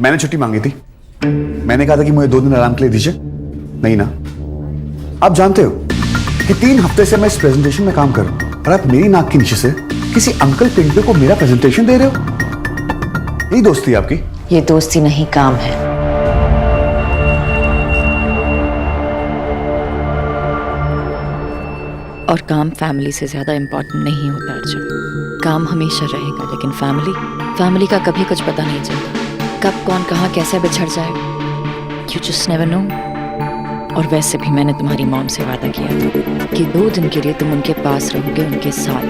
मैंने छुट्टी मांगी थी। मैंने कहा था कि मुझे 2 दिन आराम के लिए दीजिए। नहीं ना। आप जानते हो कि 3 हफ्ते से मैं इस प्रेजेंटेशन में काम कर रहा हूं और आप मेरी नाक के नीचे से किसी अंकल पिंटू को मेरा प्रेजेंटेशन दे रहे हो। यही दोस्ती है आपकी? ये दोस्ती नहीं, काम है। और काम फैमिली से ज्यादा इम्पोर्टेंट नहीं होता अर्जुन। काम हमेशा रहेगा, लेकिन फैमिली का कभी कुछ पता नहीं चलता। कब कौन कहाँ कैसे बिछड़ जाए, यू जस्ट नेवर नो। और वैसे भी मैंने तुम्हारी मॉम से वादा किया था कि 2 दिन के लिए तुम उनके पास रहोगे, उनके साथ।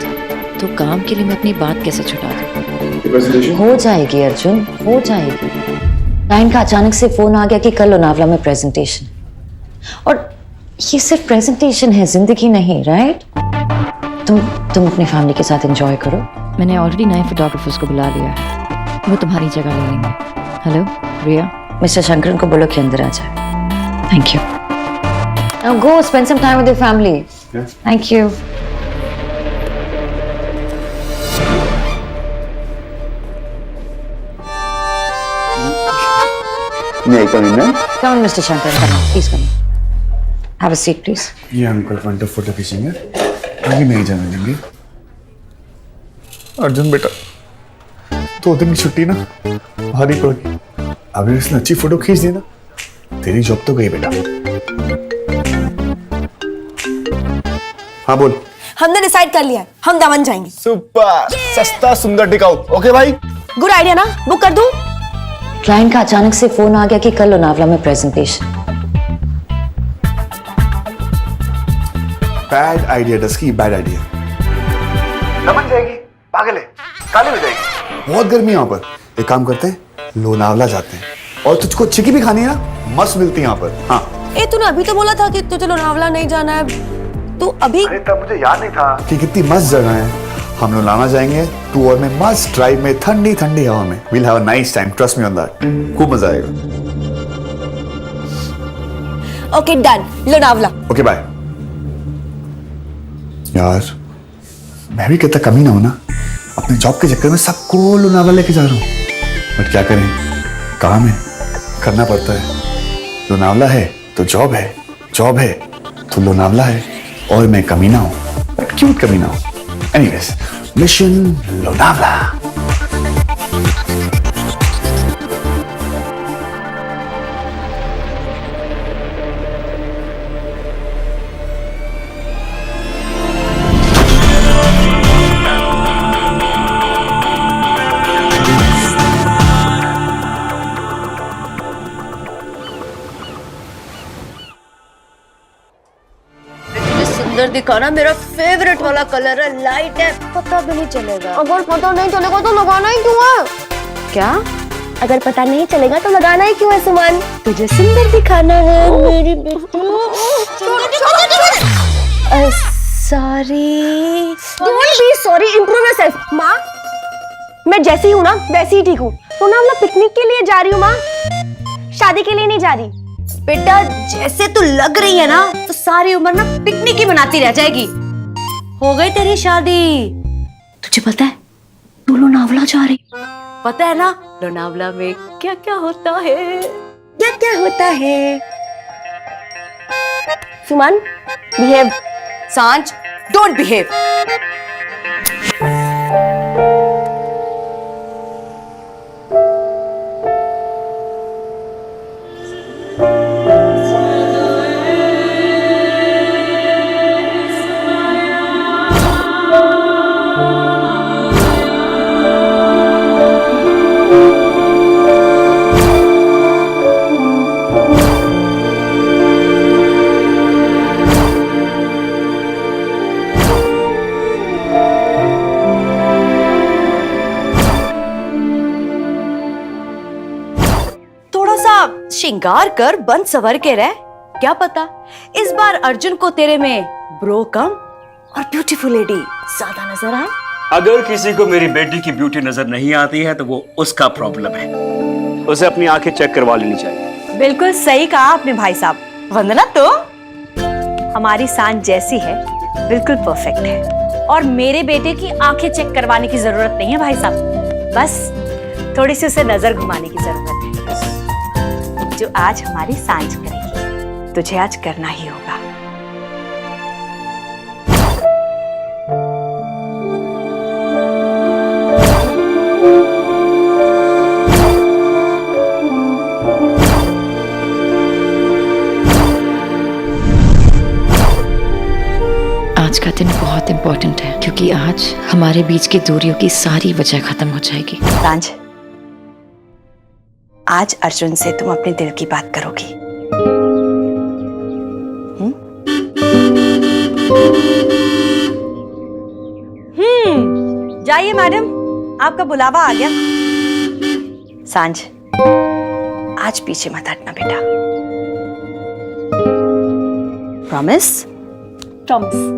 तो काम के लिए मैं अपनी बात कैसे छुटा दूं? हो जाएगी अर्जुन, हो जाएगी। टाइम का अचानक से फोन आ गया कि कल लोनावला में प्रेजेंटेशन, और ये सिर्फ प्रेजेंटेशन है, जिंदगी नहीं, राइट? तुम अपनी फैमिली के साथ एंजॉय करो। मैंने ऑलरेडी नए फोटोग्राफर्स को बुला लिया है, वो तुम्हारी जगह ले लेंगे। हेलो रिया, मिस्टर शंकरन को बोलो कि अंदर आ जाए। Thank you. Now go spend some time with your family. Yeah. Thank you. May I come in, ma'am? Come on, Mr. Shankar. Come on, please come. Have a seat, please. ये uncle front of photo खींचेंगे, आगे नहीं जाने देंगे। अर्जुन बेटा, 2 दिन की छुट्टी ना भारी पड़ गई। अगर इसने अच्छी फोटो खींच दी ना, तेरी जॉब तो गई बेटा। हाँ बोल। हमने डिसाइड कर लिया है, हम दमन जाएंगे। सुपर, सस्ता सुंदर टिकाऊ। ओके भाई, गुड आइडिया ना? बुक कर दूं? क्लाइंट का अचानक से फोन आ गया कि कल लोनावला में presentation. Bad idea dusky, bad idea. दमन जाएगी, पागल है, काले हो जाएगी। बहुत गर्मी है यहाँ पर। एक काम करते हैं, लोनावला जाते हैं। और तुझको चिकी भी खानी है ना, मस्त मिलती है यहाँ पर। हाँ। ए तूने अभी तो बोला था कि तुझे लोनावला नहीं जाना है। तू अभी? अरे तब मुझे याद नहीं था कि कितनी मस्त जगह है। हम लोनावला जाएंगे, तू और मैं मस्त ड्राइव में, ठंडी ठंडी हवा में। We'll have a nice time, trust me on that. खूब मजा आएगा। Okay done, Lonavala. Okay bye. यार मैं भी कितना कमी ना हूं ना, अपने जॉब के चक्कर में सबको लोनावला लेके जा रहा हूं। बट क्या करें, काम है, करना पड़ता है। लोनावला है तो जॉब है, जॉब है तो लोनावला है। और मैं कमीना हूं, बट क्यूट कमीना हूं। Anyways, mission Lonavala. सुंदर दिखाना मेरा फेवरेट वाला कलर है, लाइट है, पता भी नहीं चलेगा। अगर पता नहीं चलेगा तो लगाना ही क्यों है? क्या? अगर पता नहीं चलेगा तो लगाना ही क्यों है सुमन? तुझे सुंदर दिखाना है मेरी बेटी। Sorry. Don't be sorry, improve yourself. माँ, मैं जैसी हूँ ना वैसी ही ठीक हूँ। तो ना हम लोग पिकनिक के लिए जा रही हूँ माँ, शादी के लिए नहीं जा रही। बेटा जैसे तू लग रही है ना, तो सारी उम्र ना पिकनिक ही मनाती रह जाएगी। हो गई तेरी शादी। तुझे पता है तू लोनावला जा रही? पता है ना लोनावला में क्या क्या होता है? क्या क्या होता है? सुमन, बिहेव। सांझ, डोंट बिहेव। श्रृंगार कर बन सवर के रह। क्या पता इस बार अर्जुन को तेरे में ब्रो कम और ब्यूटीफुल लेडी ज्यादा नजर आए। अगर किसी को मेरी बेटी की ब्यूटी नजर नहीं आती है तो वो उसका प्रॉब्लम है। उसे अपनी आंखें चेक करवा लेनी चाहिए। बिल्कुल सही कहा आपने भाई साहब। वंदना तो हमारी सांझ जैसी है, बिल्कुल परफेक्ट है। और मेरे बेटे की आंखें चेक करवाने की जरूरत नहीं है भाई साहब, बस थोड़ी सी उसे नजर घुमाने की जरूरत है, जो आज हमारी सांझ करेगी। तुझे आज करना ही होगा। आज का दिन बहुत इम्पोर्टेंट है क्योंकि आज हमारे बीच की दूरियों की सारी वजह खत्म हो जाएगी। सांझ, आज अर्जुन से तुम अपने दिल की बात करोगी। जाइए मैडम, आपका बुलावा आ गया। सांझ, आज पीछे मत हटना बेटा। Promise? Promise.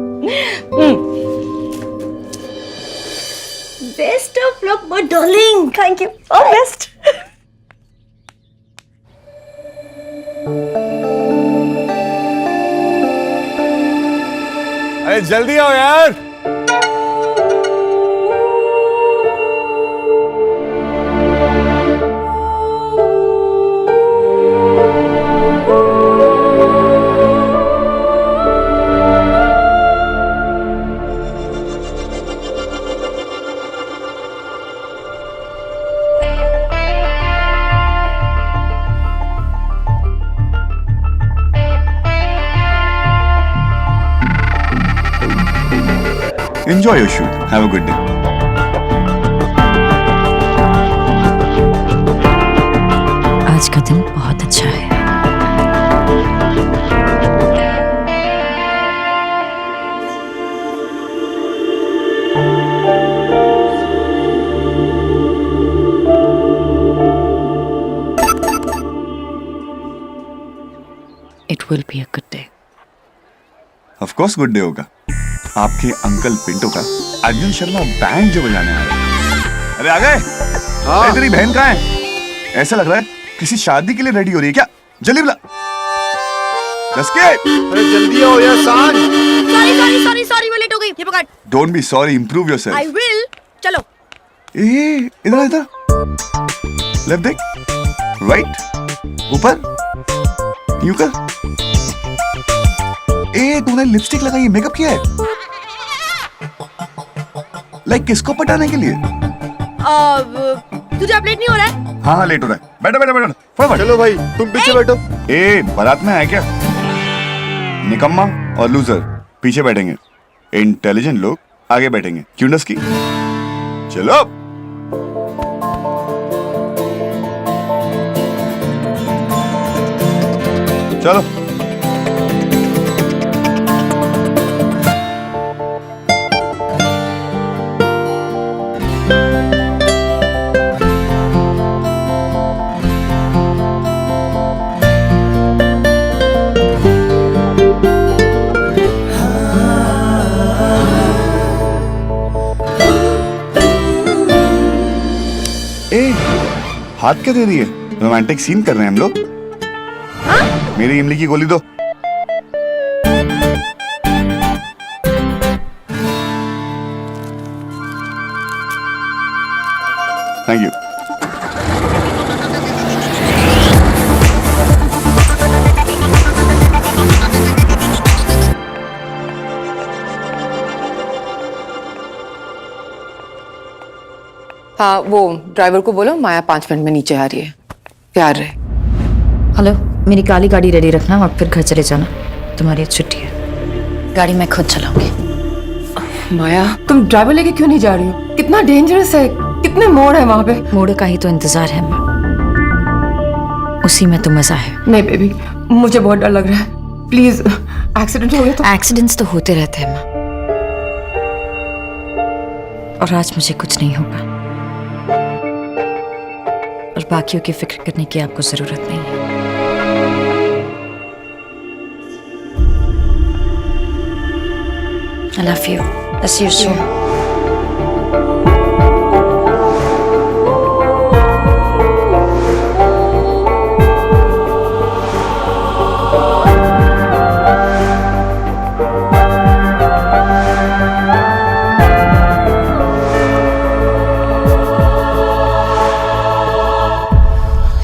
Best of luck my darling. Thank you. All best. अरे जल्दी आओ यार। Enjoy your shoot. Have a good day. आज का दिन बहुत अच्छा है। It will be a good day. Of course good day होगा। आपके अंकल पिंटो का अर्जुन शर्मा बैंड जो बजाने आ रहा है। अरे आ गए? हाँ। तेरी बहन कहाँ है? ऐसा लग रहा है किसी शादी के लिए रेडी हो रही है क्या? जल्दी बुला। जसके, अरे जल्दी आओ यार सांझ। सॉरी मैं लेट हो गई। ये पकड़। Don't be sorry, improve yourself. I will. चलो। इधर इधर। लेफ्ट देख, राइट, ऊपर, यूं कर। तूने लिपस्टिक लगाई है, मेकअप किया है? लाइक किसको पटाने के लिए? तुझे अब लेट नहीं हो रहा है? हाँ लेट हो रहा है। बैठो बैठो बैठो फटाफट। चलो भाई तुम पीछे बैठो। बारात में आए क्या? निकम्मा और लूजर पीछे बैठेंगे, इंटेलिजेंट लोग आगे बैठेंगे। क्यों डस्की? चलो। चलो। हाथ क्या दे रही है? रोमांटिक सीन कर रहे हैं हम लोग। मेरी इमली की गोली दो। Thank you. हाँ, वो ड्राइवर को बोलो माया 5 मिनट में नीचे आ रही है। प्यार रहे। हेलो, मेरी काली गाड़ी रेडी रखना और फिर घर चले जाना। तुम्हारी आज छुट्टी है। गाड़ी मैं खुद चलाऊंगी। माया, तुम ड्राइवर लेके क्यों नहीं जा रही हो? कितना डेंजरस है, कितने मोड़ है वहां पे। मोड़ का ही तो इंतजार है माँ, उसी में तो मजा है। नहीं बेबी, मुझे बहुत डर लग रहा है। प्लीज, एक्सीडेंट हो गया तो। एक्सीडेंट्स तो होते रहते हैं माँ, और आज मुझे कुछ नहीं होगा, और बाकियों की फिक्र करने की आपको जरूरत नहीं है। I love you. I'll see you soon.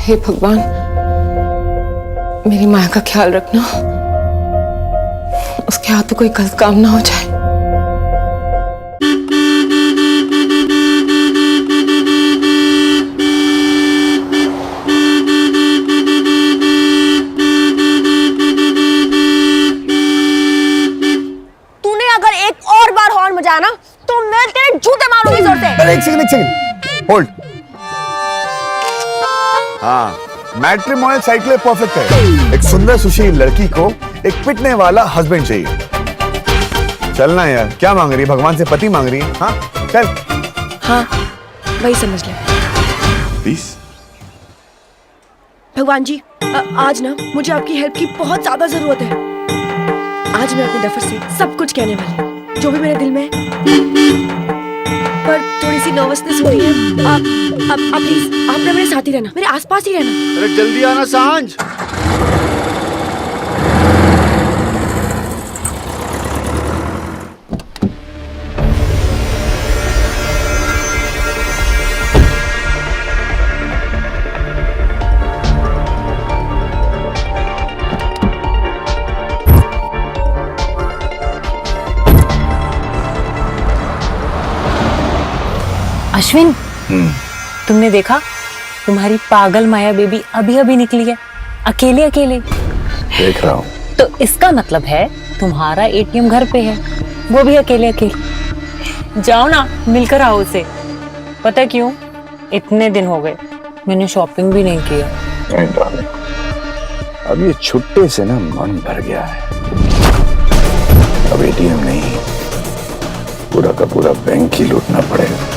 हे भगवान, मेरी माँ का ख्याल रखना, उसके हाथ पे कोई गलत काम ना हो जाए। तूने अगर एक और बार हॉर्न बजाया ना तो मैं तेरे जूते मारूंगी जोर से। अरे एक सेकंड होल्ड। हाँ, मैट्रिमोनियल साइकिल में परफेक्ट है। एक सुंदर सुशील लड़की को एक पिटने वाला हस्बैंड चाहिए। चलना यार, क्या मांग रही है? भगवान से पति मांग रही है? हाँ चल। हाँ वही समझ ले। प्लीज। भगवान जी, आज ना मुझे आपकी हेल्प की बहुत ज्यादा जरूरत है। आज मैं अपने डफर से सब कुछ कहने वाली हूँ, जो भी मेरे दिल में है। पर थोड़ी सी नर्वसनेस हो रही है। आप प्लीज, आप ना मेरे साथ ही रहना, मेरे आसपास ही रहना। अरे जल्दी आना सांझ। अश्विन, तुमने देखा तुम्हारी पागल माया बेबी अभी अभी निकली है, अकेले अकेले। देख रहा हूँ। तो इसका मतलब है तुम्हारा एटीएम घर पे है, वो भी अकेले अकेले। जाओ ना, मिलकर आओ उसे। पता क्यों? इतने दिन हो गए मैंने शॉपिंग भी नहीं किया। अब ये छुट्टे से ना मन भर गया है। अब एटीएम नहीं, पूरा का पूरा बैंक ही लूटना पड़ेगा।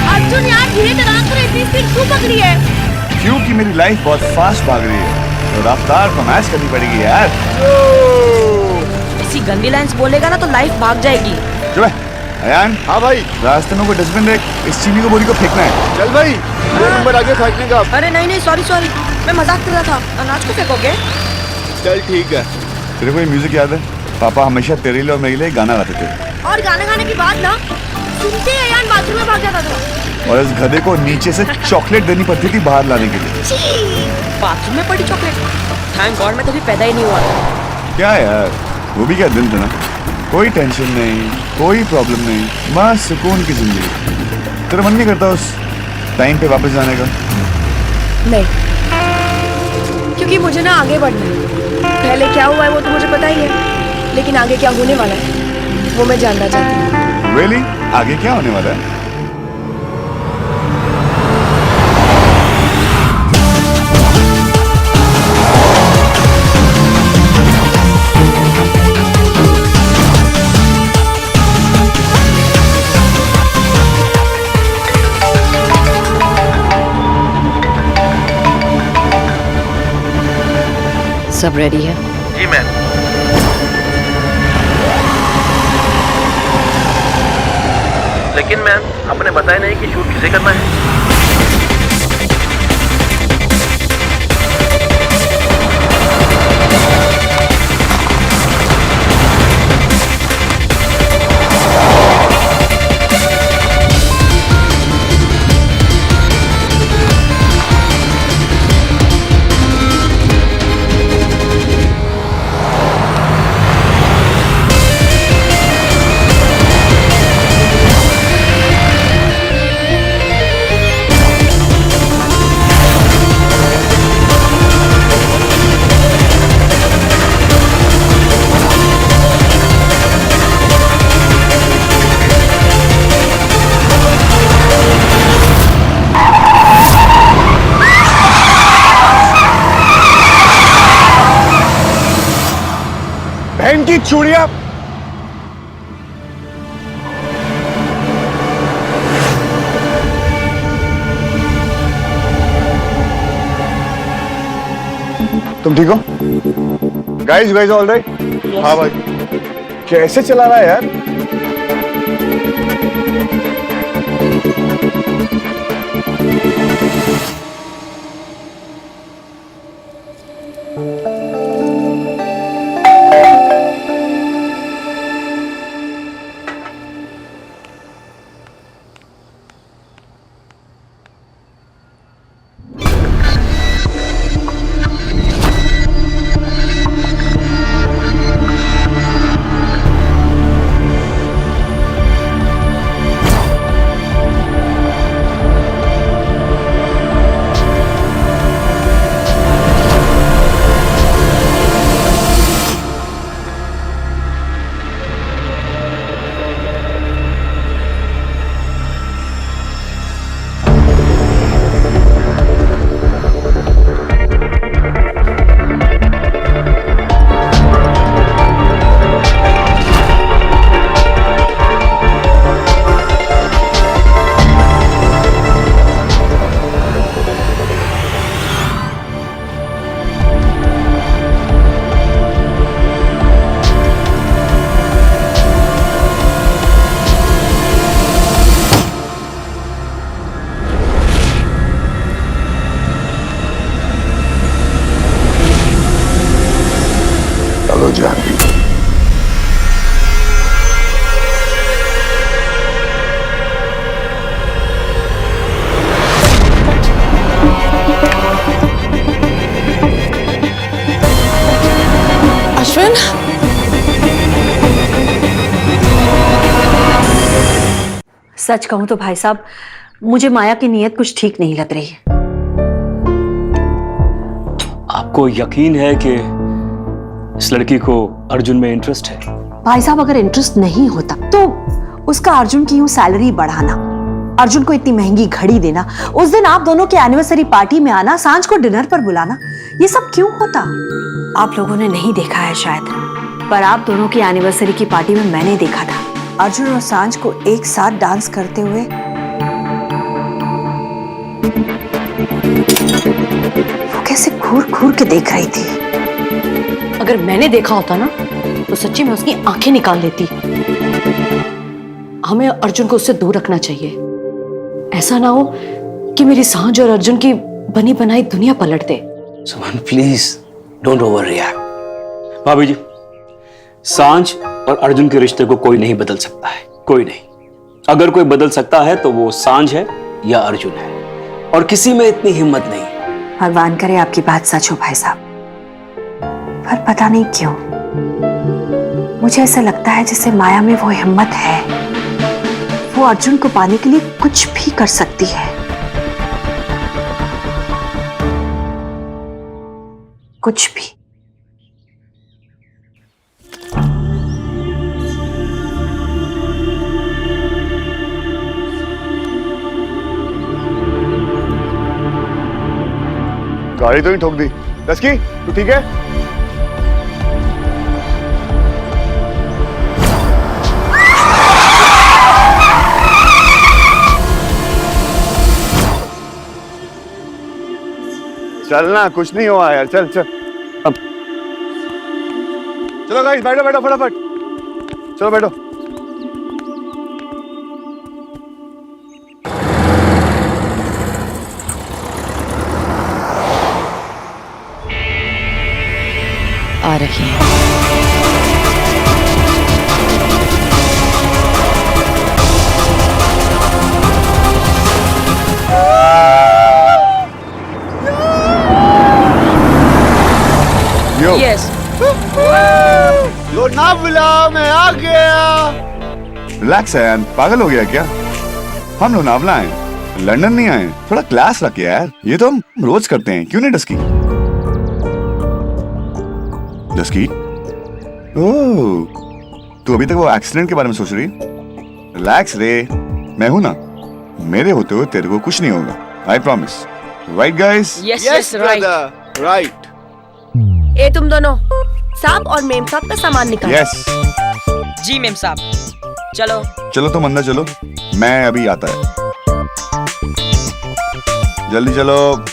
अर्जुन यार, धीरे चला कर इतनी स्पीड क्यों पकड़ी है? क्योंकि मेरी लाइफ बहुत फास्ट भाग रही है, तो रफ्तार को मैच करनी पड़ेगी यार। ऐसी गंदी लाइंस बोलेगा ना तो लाइफ भाग जाएगी। जो है अयान। हाँ भाई। रास्ते में कोई डस्टबिन देख, इस चीनी को बोरी को फेंकना है। चल भाई, 2 नंबर आगे फेंकने का। अरे नहीं, सॉरी, मैं मजाक कर रहा था। अनाज को फेंकोगे? चल ठीक है। तेरे को ये म्यूजिक याद है? पापा हमेशा तेरे लिए और मेरे लिए गाना गाते थे। और गाना गाने के बाद ना सुनते ही अयान बाथरूम में भाग जाता था। और इस गधे को नीचे से चॉकलेट देनी पड़ती थी बाहर लाने के लिए। बाथरूम में पड़ी चॉकलेट। थैंक गॉड मैं तभी पैदा ही नहीं हुआ था। क्या यार, वो भी क्या दिन था ना। कोई टेंशन नहीं, कोई प्रॉब्लम नहीं, बस सुकून की जिंदगी। तेरा मन नहीं करता उस टाइम पे वापस जाने का? नहीं, क्योंकि मुझे ना आगे बढ़ना है। पहले क्या हुआ है वो तो मुझे पता ही है, लेकिन आगे क्या होने वाला है वो मैं जानना चाहती हूँ। Really? आगे क्या होने वाला है? सब रेडी है? जी मैम। लेकिन मैम आपने बताया नहीं कि शूट किसे करना है। बहन की चूड़ियां। तुम ठीक हो? Guys all right? हाँ भाई। कैसे चला रहा है यार? सच कहूं तो भाई साहब, मुझे माया की नीयत कुछ ठीक नहीं लग रही है। आपको यकीन है कि इस लड़की को अर्जुन में इंटरेस्ट है? भाई साहब, अगर इंटरेस्ट नहीं होता तो उसका अर्जुन की यूं सैलरी बढ़ाना, अर्जुन को इतनी महंगी घड़ी देना, उस दिन आप दोनों की एनिवर्सरी पार्टी में आना, सांझ को डिनर पर बुलाना, ये सब क्यों होता? आप लोगों ने नहीं देखा है शायद, पर आप दोनों की एनिवर्सरी की पार्टी में मैंने देखा था अर्जुन और सांझ को एक साथ डांस करते हुए। वो कैसे घूर घूर के देख रही थी। अगर मैंने देखा होता ना तो सच्ची में उसकी आंखें निकाल लेती। हमें अर्जुन को उससे दूर रखना चाहिए। ऐसा ना हो कि मेरी सांझ और अर्जुन की बनी बनाई दुनिया पलट दे। सुमन प्लीज डोंट ओवर रिएक्ट। भाभी जी, सांझ और अर्जुन के रिश्ते को कोई नहीं बदल सकता है, कोई नहीं। अगर कोई बदल सकता है तो वो सांझ है या अर्जुन है, और किसी में इतनी हिम्मत नहीं। भगवान करे आपकी बात सच हो भाई साहब, पर पता नहीं क्यों मुझे ऐसा लगता है जैसे माया में वो हिम्मत है, वो अर्जुन को पाने के लिए कुछ भी कर सकती है। कुछ भी। गाड़ी तो नहीं ठोक दी। दस्की, तू ठीक है? चलना, कुछ नहीं हुआ यार, चल चल। अब चलो गाइस, बैठो बैठो फटाफट, चलो बैठो। आ रही है। यस। लोनावला मैं आ गया। रिलैक्स है यार, पागल हो गया क्या? हम लोनावला आए, लंदन नहीं आए। थोड़ा क्लास रख यार, ये तो हम रोज करते हैं, क्यों नहीं डस्की? डस्की, ओह, तू अभी तक वो एक्सीडेंट के बारे में सोच रही? रिलैक्स रे, मैं हूं ना, मेरे होते हुए तेरे को कुछ नहीं होगा, I promise. Right guys? Yes brother, right. ए तुम दोनों, साहब और मेम साहब का सामान निकालो। यस। जी मेम साहब, चलो चलो तुम अंदर चलो, मैं अभी आता है। जल्दी चलो।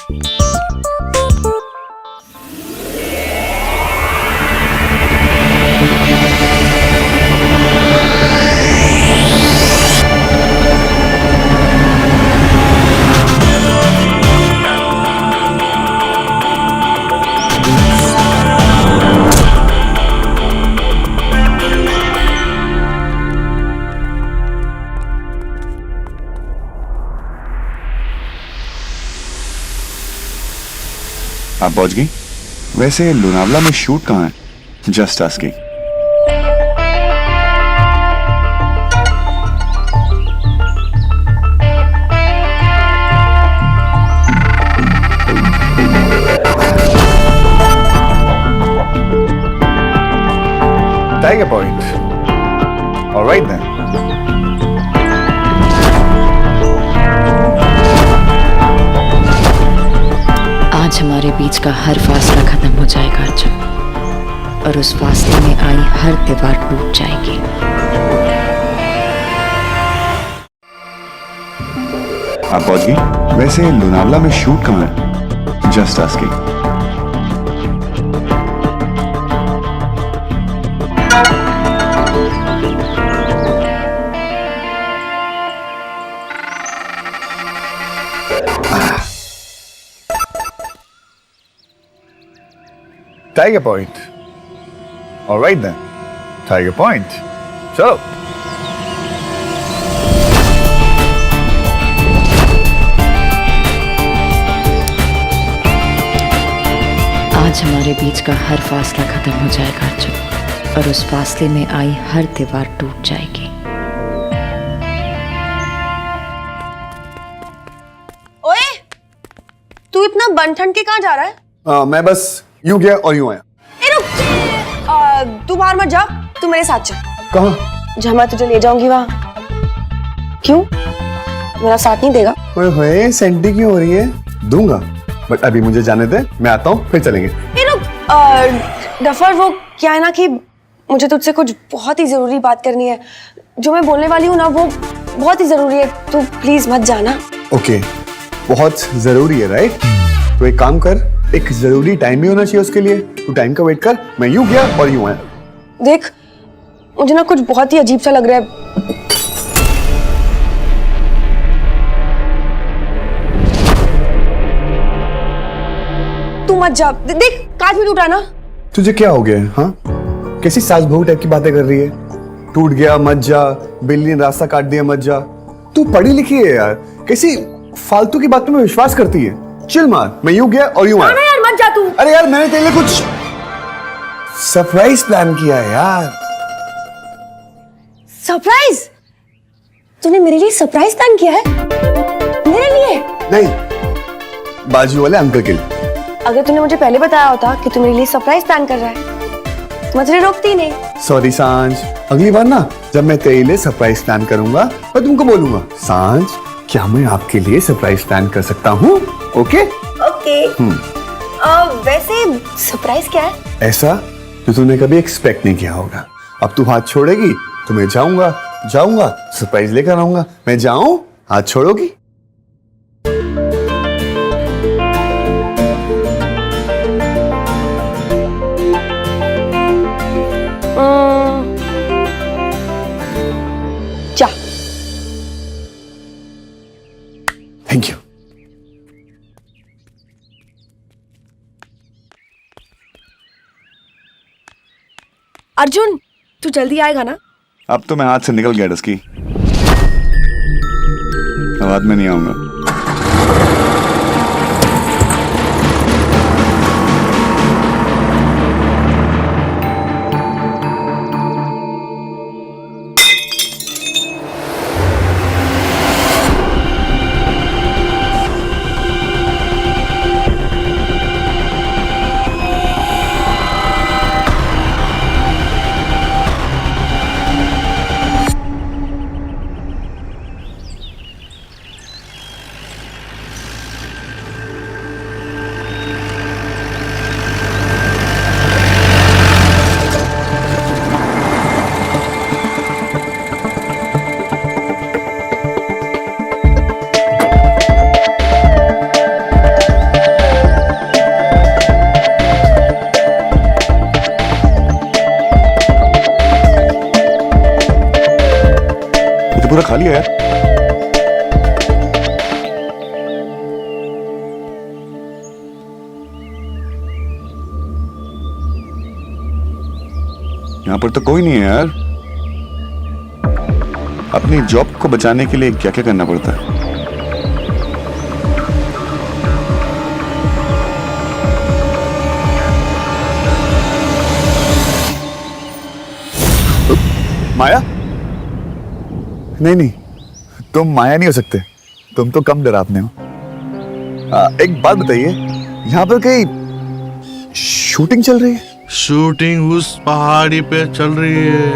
आप पहुंच गई? वैसे लोनावला में शूट कहाँ है? Just asking. Tiger Point. All right then. आज हमारे बीच का हर फासला खत्म हो जाएगा अर्जुन, और उस फासले में आई हर दीवार टूट जाएगी। आप पहुंच गई? वैसे लोनावला में शूट कहाँ है? Just asking. Tiger Point. All right then. Tiger Point. चलो। आज हमारे बीच का हर फासला खत्म हो जाएगा अर्जुन, और उस फासले में आई हर दीवार टूट जाएगी। इतना बन-ठन के कहाँ जा रहा है? मैं बस यूं गया और यूं आया। ए रुक, तू बाहर मत जा, तू मेरे साथ चल। कहाँ? जहाँ मैं तुझे ले जाऊंगी वहाँ। क्यों? मेरा साथ नहीं देगा? ओए सेंटी क्यों हो रही है? दूंगा, बट अभी मुझे जाने दे, मैं आता हूँ फिर चलेंगे। ए रुक, डफर वो क्या है ना कि मुझे तुझसे कुछ बहुत ही जरूरी बात करनी है। जो मैं बोलने वाली हूँ ना वो बहुत ही जरूरी है, तो प्लीज मत जाना। ओके, बहुत जरूरी है राइट? तो एक काम कर, एक जरूरी टाइम भी होना चाहिए उसके लिए। तू टाइम का वेट कर, मैं यूं गया और यूं आया। देख, मुझे ना कुछ बहुत ही अजीब सा लग रहा है। तू मत जा, देख कांच भी टूटा ना। तुझे क्या हो गया है? हाँ, कैसी सास बहू टाइप की बातें कर रही है? टूट गया मत जा, बिल्ली ने रास्ता काट दिया मत जा। तू पढ़ी लिखी है यार, कैसी फालतू की बातों में विश्वास करती है। चिल मार, मैं यूं गया और यूं आया। ना यार मत जा तू। अरे यार मैंने तेरे लिए कुछ सरप्राइज प्लान किया है यार। सरप्राइज? तूने मेरे लिए सरप्राइज प्लान किया है? मेरे लिए? नहीं, बाजू वाले अंकल के लिए। अगर तूने मुझे पहले बताया होता कि तू मेरे लिए सरप्राइज प्लान कर रहा है तो मैं तुझे रोकती नहीं। सॉरी सांझ, अगली बार ना जब मैं तेरे लिए सरप्राइज प्लान करूंगा मैं तुमको बोलूंगा, सांझ क्या मैं आपके लिए सरप्राइज प्लान कर सकता हूँ? Okay okay. वैसे सरप्राइज क्या है? ऐसा जो तूने कभी एक्सपेक्ट नहीं किया होगा। अब तू हाथ छोड़ेगी तो मैं जाऊंगा सरप्राइज लेकर आऊंगा। मैं जाऊं, हाथ छोड़ोगी? जा। Thank you. अर्जुन, तू जल्दी आएगा ना? अब तो मैं हाथ से निकल गया डस्की, अब बाद में नहीं आऊंगा। पूरा खाली है यार। यहां पर तो कोई नहीं है यार। अपनी जॉब को बचाने के लिए क्या क्या करना पड़ता है। माया? नहीं, तुम माया नहीं हो सकते, तुम तो कम डरावने हो। एक बात बताइए, यहाँ पर कहीं शूटिंग चल रही है? शूटिंग उस पहाड़ी पे चल रही है।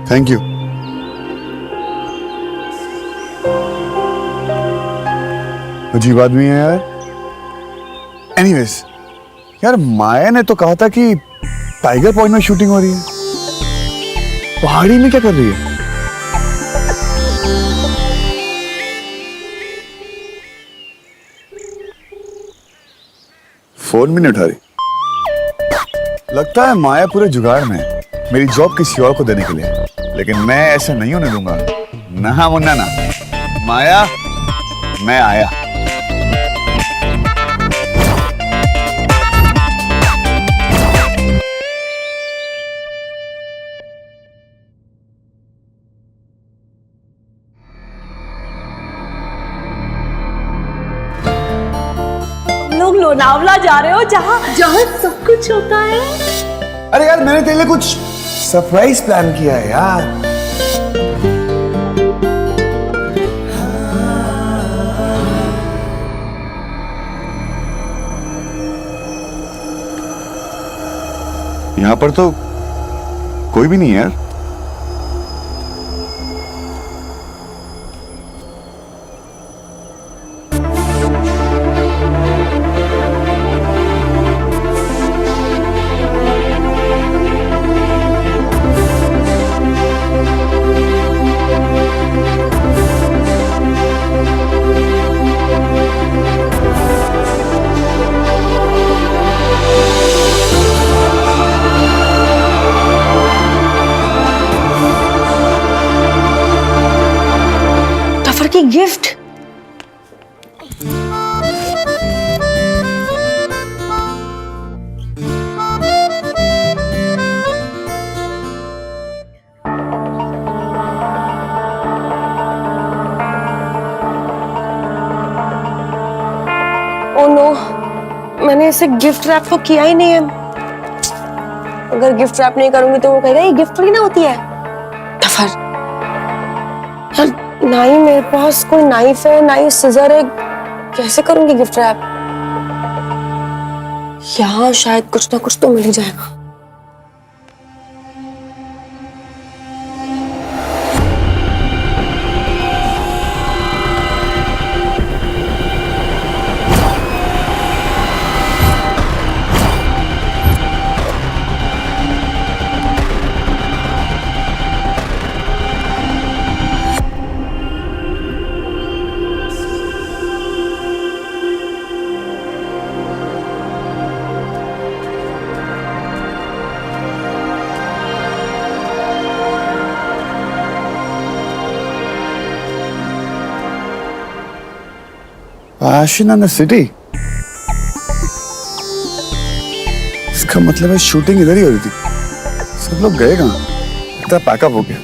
Thank you. अजीब आदमी है यार। एनीवेज, यार माया ने तो कहा था कि टाइगर पॉइंट में शूटिंग हो रही है, पहाड़ी में क्या कर रही है? फोन भी नहीं उठा रही। लगता है माया पूरे जुगाड़ में मेरी जॉब किसी और को देने के लिए, लेकिन मैं ऐसा नहीं होने दूंगा। ना मुन्ना ना। माया, मैं आया। लोग लोनावला जा रहे हो, जहाँ सब कुछ होता है। अरे यार मैंने तेरे लिए कुछ सरप्राइज प्लान किया है यार। यहाँ पर तो कोई भी नहीं है यार। टफर की गिफ्ट। ओह नो, मैंने इसे गिफ्ट रैप तो किया ही नहीं है। अगर गिफ्ट रैप नहीं करूंगी तो वो कहेगा ये गिफ्ट थोड़ी ना होती है। टफर यार, ना ही मेरे पास कोई नाइफ है ना ही सिजर है, कैसे करूंगी गिफ्ट रैप? यहाँ शायद कुछ ना कुछ तो मिल ही जाएगा। Passion in the city। इसका मतलब है शूटिंग इधर ही हो रही थी। सब लोग गए कहाँ? इतना पैकअप हो गया।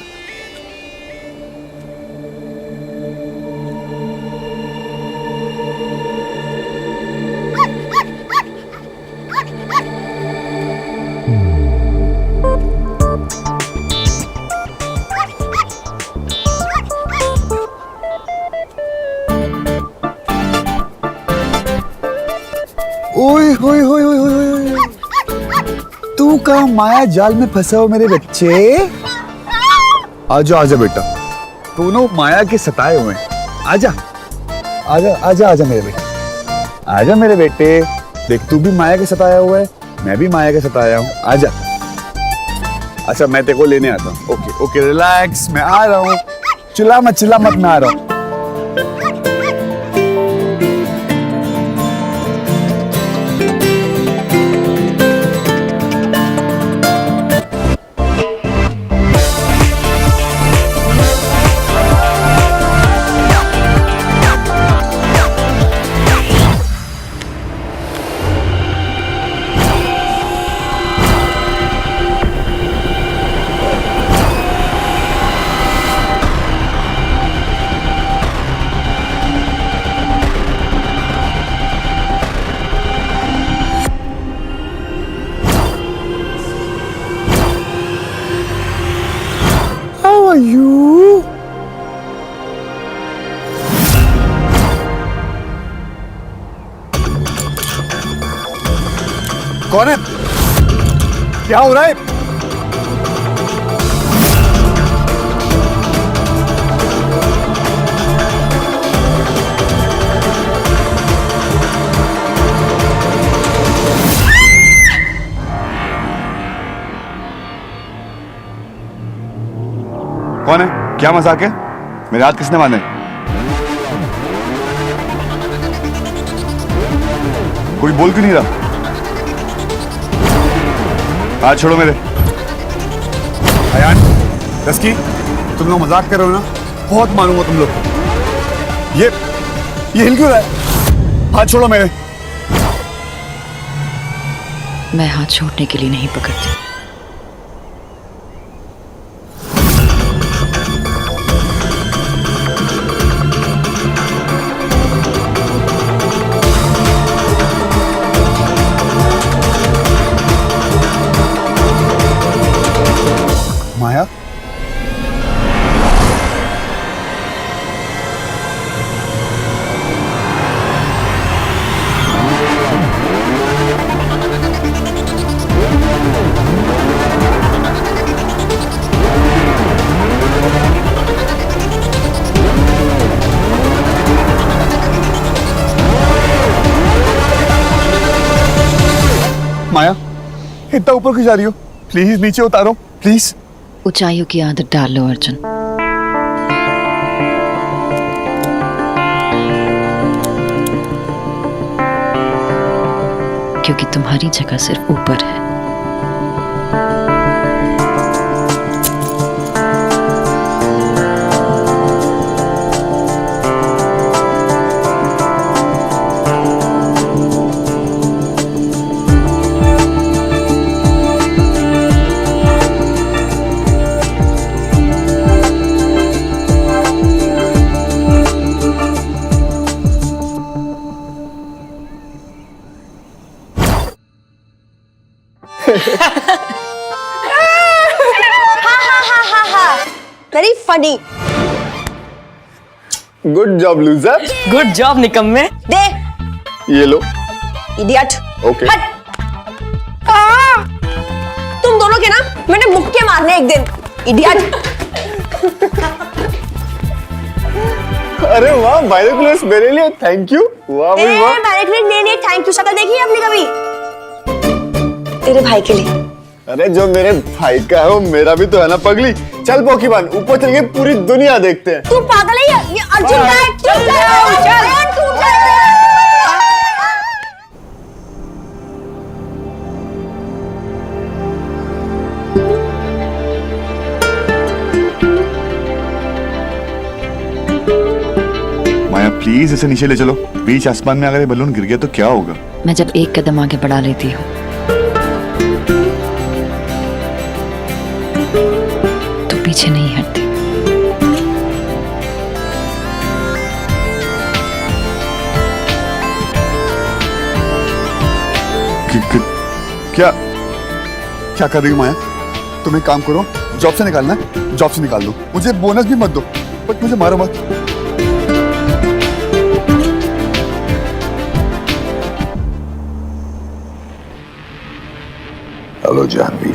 ओए होए होए होए होए होए। तू कहाँ माया जाल में फंसा हो मेरे बच्चे? आजा आजा बेटा, दोनों माया के सताए हुए हैं। आजा आजा आजा आजा मेरे बेटे, आजा मेरे बेटे। देख तू भी माया के सताया हुआ है, मैं भी माया के सताया हूँ। आजा। अच्छा मैं तेरे को लेने आता हूँ। ओके ओके रिलैक्स, मैं आ रहा हूँ। चिल्ला मत मैं आ रहा हूँ। How are you? कौन है? क्या हो रहा है? कौन है? क्या मजाक है? मेरे हाथ किसने बांधे? कोई बोल क्यों नहीं रहा? हाथ छोड़ो मेरे। अयान, दस्की, तुम लोग मजाक कर रहे हो ना? बहुत मारूंगा तुम लोग। ये हिल क्यों रहा है? हाथ छोड़ो मेरे। मैं हाथ छोड़ने के लिए नहीं पकड़ती। माया, माया, इतना ऊपर क्यों जा रही हो? प्लीज नीचे उतारो प्लीज। ऊंचाइयों की आदत डाल लो अर्जुन। क्योंकि तुम्हारी जगह सिर्फ ऊपर है। Very funny. Good job loser. Good job निकम्मे। दे ये लो। इडियट। ओके। हट। तुम दोनों के ना मैंने मुक्के मारने एक दिन। इडियट। अरे वाह, बायोक्लिस मेरे लिए थैंक यू। वाह भाई वाह। बायोक्लिस मेरे लिए थैंक यू शक्ल देखी है आपने कभी? तेरे भाई के लिए। अरे जो मेरे भाई का है वो मेरा भी तो है ना पगली। चल पोकीमान, ऊपर चल के पूरी दुनिया देखते हैं। तू पागल है ये अर्जुन का है। चल चल चल। माया प्लीज इसे नीचे ले चलो। बीच आसमान में अगर ये बलून गिर गया तो क्या होगा? मैं जब एक कदम आगे बढ़ा लेती हूँ तो पीछे नहीं हटती। क्या क्या कर रही हो माया? तुम एक काम करो, जॉब से निकालना है, जॉब से निकाल दो। मुझे बोनस भी मत दो, बट मुझे मारो मत। हेलो जानवी।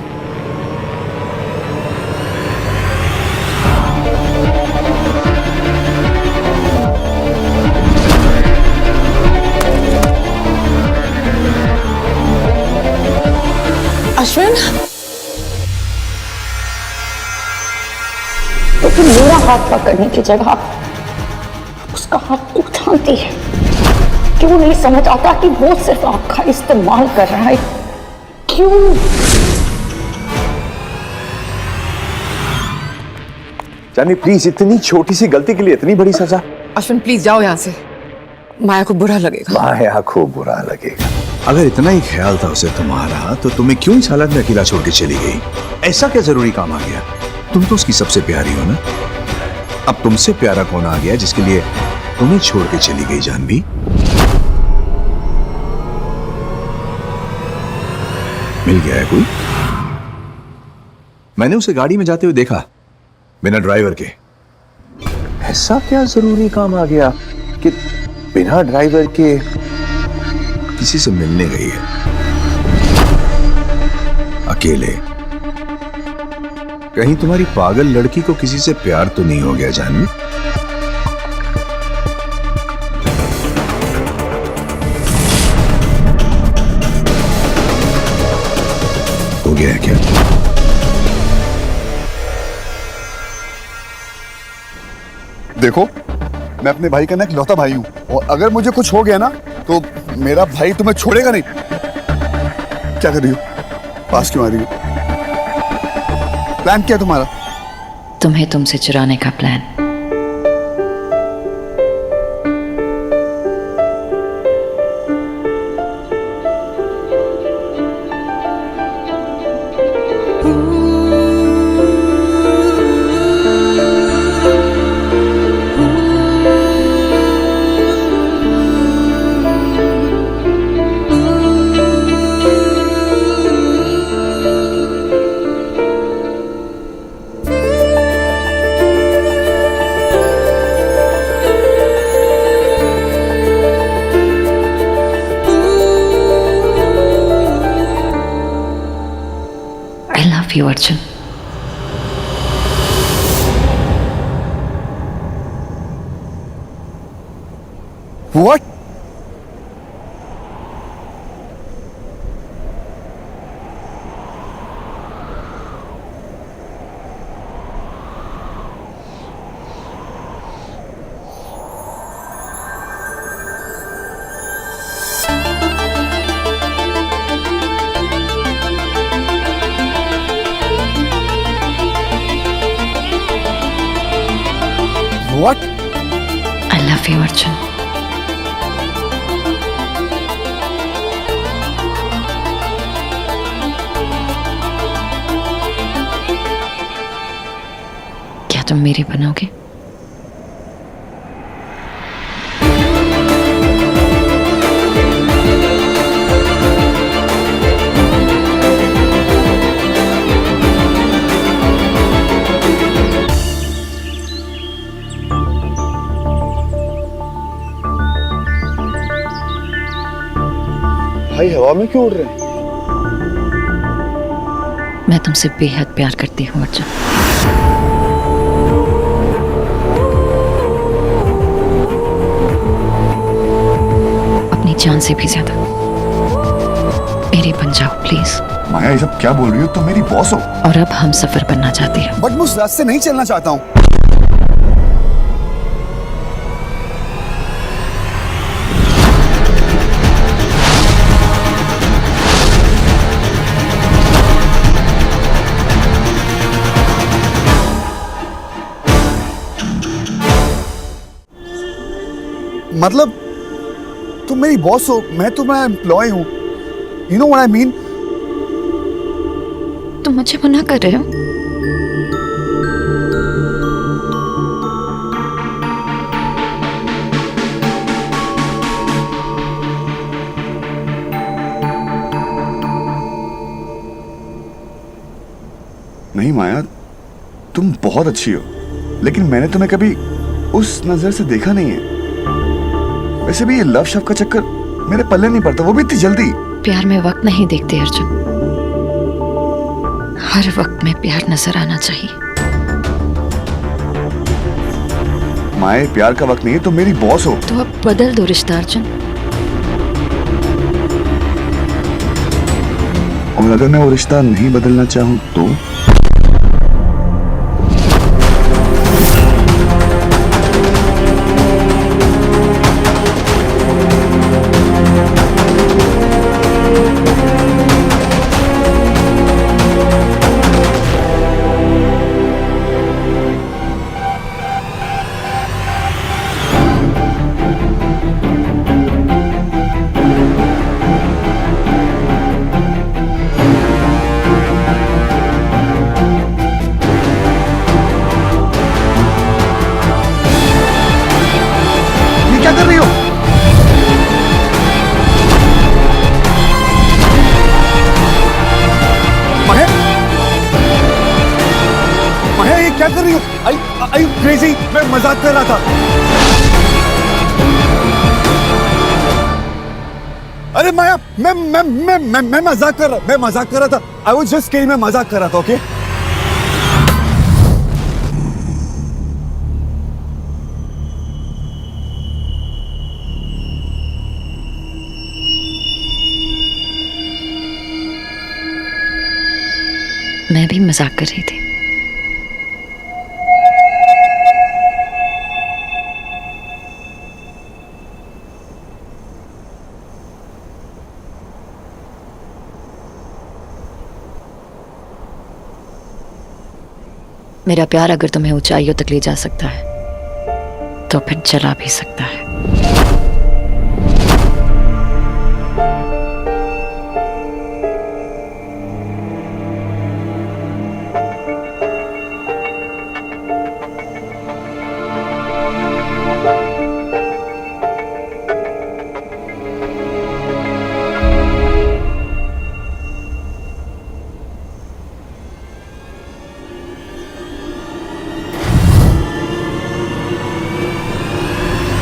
अश्विन, तो फिर मेरा हाथ पकड़ने की जगह उसका हाथ क्यों थामती है? क्यों नहीं समझ आता कि वो सिर्फ आपका इस्तेमाल कर रहा है? क्यों? जानी प्लीज, इतनी छोटी सी गलती के लिए इतनी बड़ी सजा? अश्विन प्लीज जाओ यहाँ से, माया को बुरा लगेगा। माया को बुरा लगेगा? अगर इतना ही ख्याल था उसे तुम्हारा तो तुम्हें क्यों इस हालत में अकेला छोड़ के चली गई? ऐसा क्या जरूरी काम आ गया? तुम तो उसकी सबसे प्यारी हो ना। अब तुमसे प्यारा कौन आ गया जिसके लिए तुम्हें छोड़ के चली गई जानवी? मिल गया है कोई? मैंने उसे गाड़ी में जाते हुए देखा बिना ड्राइवर के। ऐसा क्या जरूरी काम आ गया कि बिना ड्राइवर के किसी से मिलने गई है अकेले। कहीं तुम्हारी पागल लड़की को किसी से प्यार तो नहीं हो गया जानवी? हो गया है क्या? देखो, मैं अपने भाई का ना इकलौता भाई हूं, और अगर मुझे कुछ हो गया ना तो मेरा भाई तुम्हें छोड़ेगा नहीं। क्या कर रही हो? पास क्यों आ रही हो? प्लान क्या है तुम्हारा? तुम्हें तुमसे चुराने का plan. you, Arjun. What? What? I love you, Arjun. क्या तुम मेरी बनोगे? भाई हवा में क्यों उड़ रहे हैं? मैं तुमसे बेहद प्यार करती हूँ अर्जुन। अपनी जान से भी ज्यादा मेरी बन जाओ प्लीज। माया ये सब क्या बोल रही हो? तुम मेरी बॉस हो। और अब हम सफर बनना चाहते हैं। बट मैं उस रास्ते नहीं चलना चाहता हूँ। मतलब तुम मेरी बॉस हो, मैं तुम्हारा एम्प्लॉय हूं। You know what I mean? तुम मुझे मना कर रहे हो? नहीं माया, तुम बहुत अच्छी हो, लेकिन मैंने तुम्हें कभी उस नजर से देखा नहीं है। वैसे भी ये लव शब्द का चक्कर मेरे पल्ले नहीं पड़ता, वो भी इतनी जल्दी। प्यार में वक्त नहीं देखते अर्जुन, हर वक्त में प्यार नजर आना चाहिए। माए प्यार का वक्त नहीं है, तुम मेरी बॉस हो। तो अब बदल दो रिश्ता अर्जुन। और अगर मैं वो रिश्ता नहीं बदलना चाहूं तो? क्या कर रही हो? माया, माया ये क्या कर रही हो? Are you crazy? मैं मजाक कर रहा था। अरे माया, मैं मजाक कर रहा था। I was just kidding, मैं मजाक कर रहा था, ओके? मैं भी मजाक कर रही थी। मेरा प्यार अगर तुम्हें ऊंचाइयों तक ले जा सकता है तो फिर जला भी सकता है।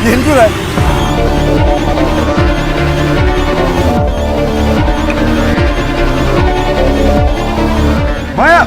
ये हिल क्यों रहा है? माया,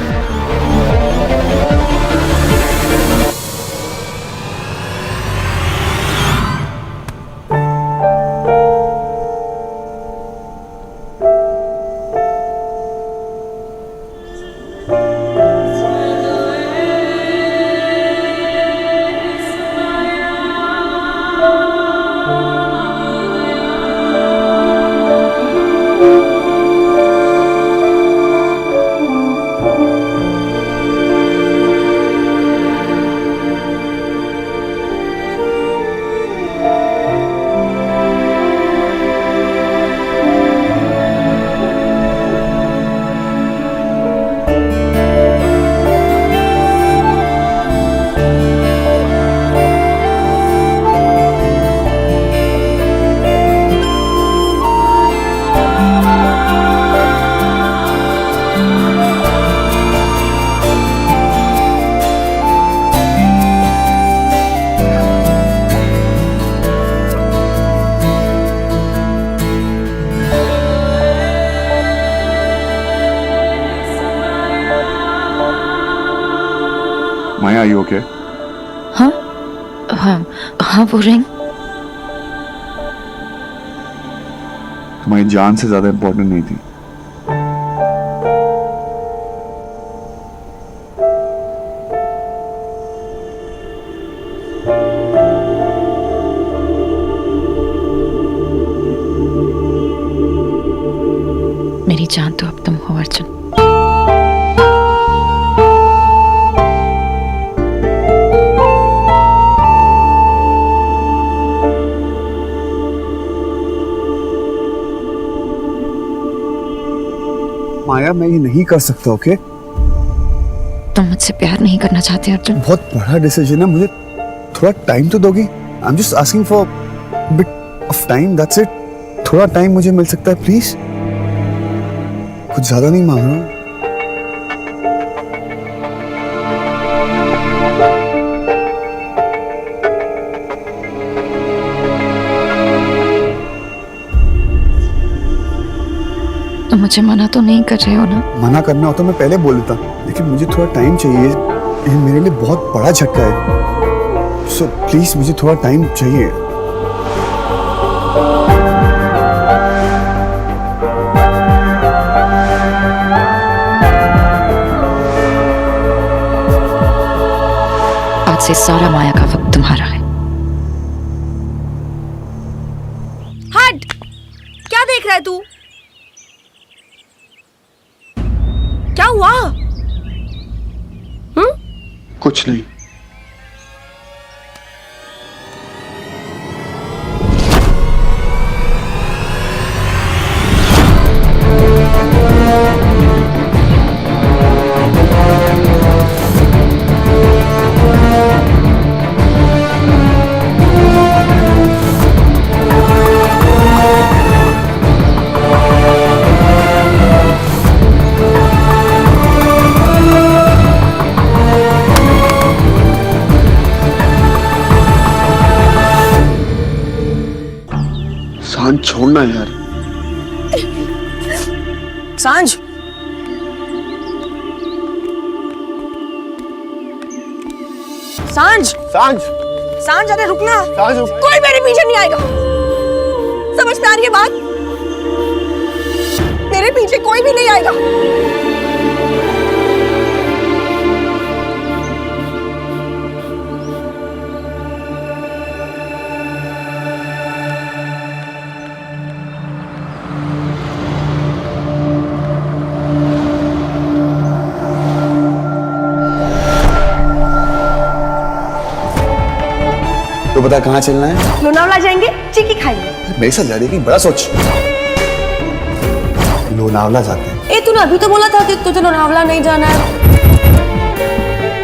Are you okay? हाँ हाँ हाँ, वो रिंग तुम्हारी जान से ज्यादा इंपॉर्टेंट नहीं थी। मेरी जान तो अब तुम हो अर्जुन। माया, मैं ये नहीं कर सकता। ओके? तुम मुझसे प्यार नहीं करना चाहते अर्जुन? बहुत बड़ा डिसीजन है, मुझे थोड़ा टाइम तो दोगी? I am just asking for bit of time, that's it. थोड़ा टाइम मुझे मिल सकता है प्लीज? कुछ ज्यादा नहीं मांग रहा हूं। तुम मुझे मना तो नहीं कर रहे हो ना? मना करना हो तो मैं पहले बोल देता, लेकिन मुझे थोड़ा टाइम चाहिए। ये मेरे लिए बहुत बड़ा झटका है। सो प्लीज मुझे थोड़ा टाइम चाहिए। आज से सारा माया का वक्त तुम्हारा है। हट! क्या देख रहा है तू? क्या हुआ? कुछ नहीं। सांझ छोड़ना यार। सांझ, सांझ, सांझ, सांझ, अरे रुकना। सांझ, कोई मेरे पीछे नहीं आएगा। समझ में आ रही है बात? मेरे पीछे कोई भी नहीं आएगा। तो बता कहाँ चलना है? लोनावला जाएंगे, चिक्की खाएंगे। मेरे साथ जा रही है, बड़ा सोच। लोनावला जाते हैं। ए, तूने अभी तो बोला था कि तुझे लोनावला नहीं जाना है।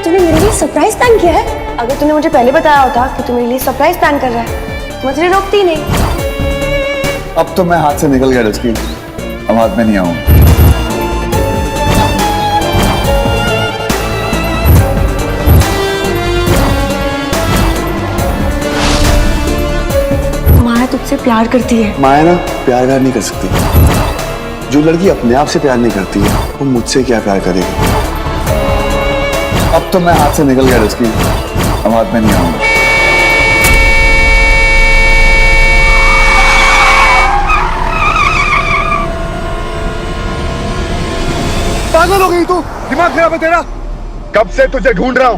तूने मेरे लिए सरप्राइज प्लान किया है। अगर तूने मुझे पहले बताया होता कि तू मेरे लिए सरप्राइज प्लान कर रहा है तो मैं तुझे रोकती ही नहीं। अब तो मैं हाथ से निकल गया रस्की, अब हाथ में नहीं आऊंगा। माया तुझसे प्यार करती है। माया ना प्यार नहीं कर सकती। जो लड़की अपने आप से प्यार नहीं करती है वो मुझसे क्या प्यार करेगी। अब तो मैं हाथ से निकल गया रस्की, अब हाथ में नहीं आऊंगा। पागल हो गई तू? दिमाग खराब है तेरा? कब से तुझे ढूंढ रहा हूं।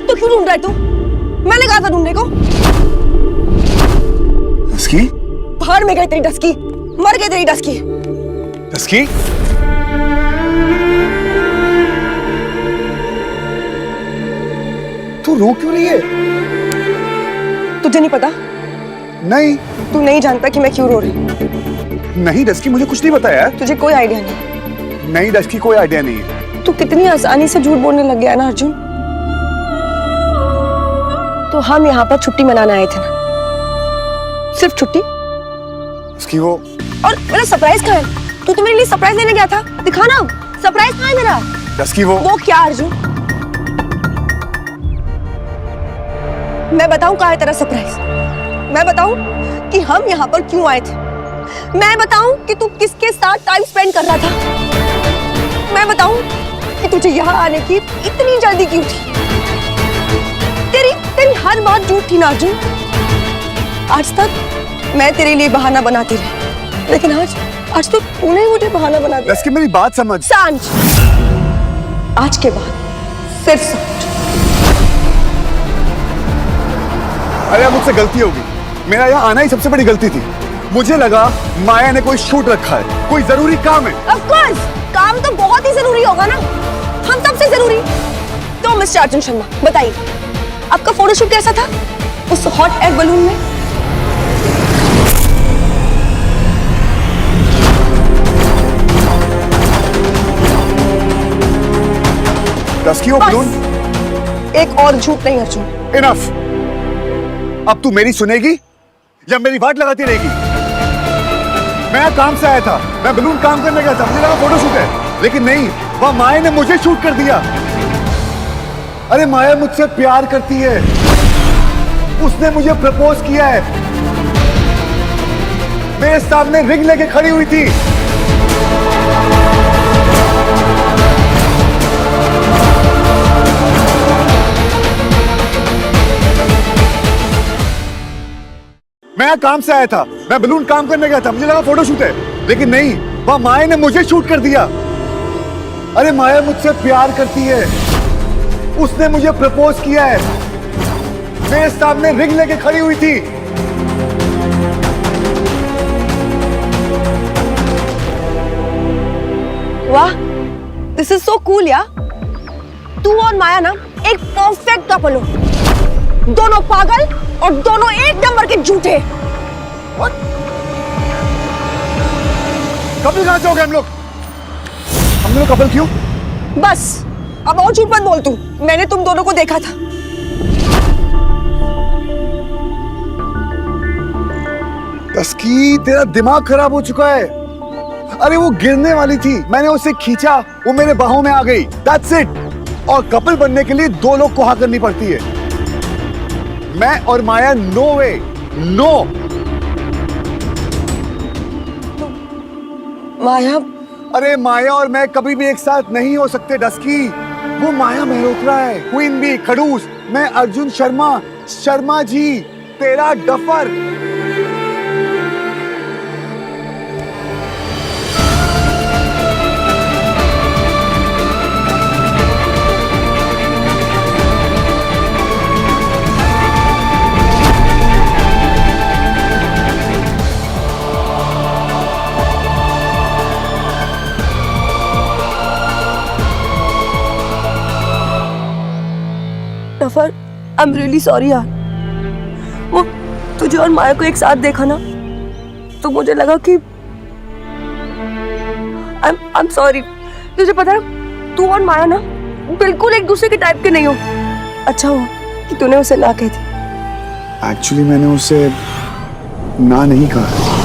तो क्यों ढूंढ रहा है तू? मैंने कहा था ढूंढने को। डस्की? बाहर में गई तेरी डस्की, मर गई तेरी डस्की। डस्की? तू रो क्यों रही है? तुझे नहीं पता? नहीं। तू नहीं जानता कि मैं क्यों रो रही हूँ? नहीं डस्की, मुझे कुछ नहीं पता यार। तुझे कोई आइडिया नहीं? नहीं डस्की, कोई आइडिया नहीं है। तू कितनी आसानी से झूठ बोलने लग गया है ना अर्जुन। तो हम यहाँ पर छुट्टी मनाने आए थे ना, सिर्फ छुट्टी। उसकी वो और मेरा सरप्राइज कहाँ है? तू तो मेरे लिए सरप्राइज लेने गया था, दिखा ना सरप्राइज कहाँ है मेरा? डस्की वो क्या अर्जुन? मैं बताऊं कहाँ है तेरा सरप्राइज? मैं बताऊं कि हम यहाँ पर क्यों आए थे? मैं बताऊं कि तू किसके साथ टाइम स्पेंड कर रहा था? मैं बताऊं कि तुझे यहाँ आने की इतनी जल्दी क्यों थी? तेरी तेरी हर बात झूठ थी ना अर्जुन। आज तक मैं तेरे लिए बहाना बनाती रही, लेकिन आज तो तूने मुझे बहाना बना दिया। इसकी मेरी बात समझ। सांझ, आज के बाद सिर्फ सांझ। अरे मुझसे गलती होगी, मेरा यहाँ आना ही सबसे बड़ी गलती थी। मुझे लगा माया ने कोई शूट रखा है, कोई जरूरी काम है। Of course, काम तो बहुत ही जरूरी होगा ना, हम सबसे जरूरी। तो मिस्टर अर्जुन शर्मा बताइए, आपका फोटोशूट कैसा था उस हॉट एयर बलून में? डस्की वो बलून? एक और झूठ नहीं अर्जुन। इनफ। अब तू मेरी सुनेगी या मेरी वाट लगाती रहेगी? मैं काम से आया था, मैं बलून काम करने गया था, मुझे लगा फोटो शूट है, लेकिन नहीं, वह माया ने मुझे शूट कर दिया। अरे माया मुझसे प्यार करती है, उसने मुझे प्रपोज किया है, मेरे सामने रिंग लेके खड़ी हुई थी। मैं काम से आया था, मैं बलून काम करने गया था, मुझे लगा फोटो शूट है, लेकिन नहीं, वह माया ने मुझे शूट कर दिया। अरे माया मुझसे प्यार करती है, उसने मुझे प्रपोज किया है, मेरे सामने रिंग लेके खड़ी हुई थी। वाह, दिस इज सो कूल यार। तू और माया ना एक परफेक्ट कपल हो, दोनों पागल और दोनों एक नंबर के झूठे। कपल कहां से हो गए हम लोग? हम लोग कपल क्यों? बस अब और झूठ मत बोल तू, मैंने तुम दोनों को देखा था। तस्की, तेरा दिमाग खराब हो चुका है। अरे वो गिरने वाली थी, मैंने उसे खींचा, वो मेरे बाहों में आ गई, दैट्स इट। और कपल बनने के लिए दो लोग को हाँ करनी पड़ती है, मैं और माया। नो वे, नो। माया? अरे माया और मैं कभी भी एक साथ नहीं हो सकते डस्की। वो माया मेहरोत्रा है, क्वीन बी, खड़ूस। मैं अर्जुन शर्मा, शर्मा जी, तेरा duffer. Duffer, I am really sorry यार। वो तुझे और माया को एक साथ देखा ना, तो मुझे लगा कि आई एम सॉरी। तुझे पता है, तू और माया ना बिल्कुल एक दूसरे के टाइप के नहीं हो। अच्छा हुआ कि तूने उसे ना कह दी। एक्चुअली मैंने उसे ना नहीं कहा।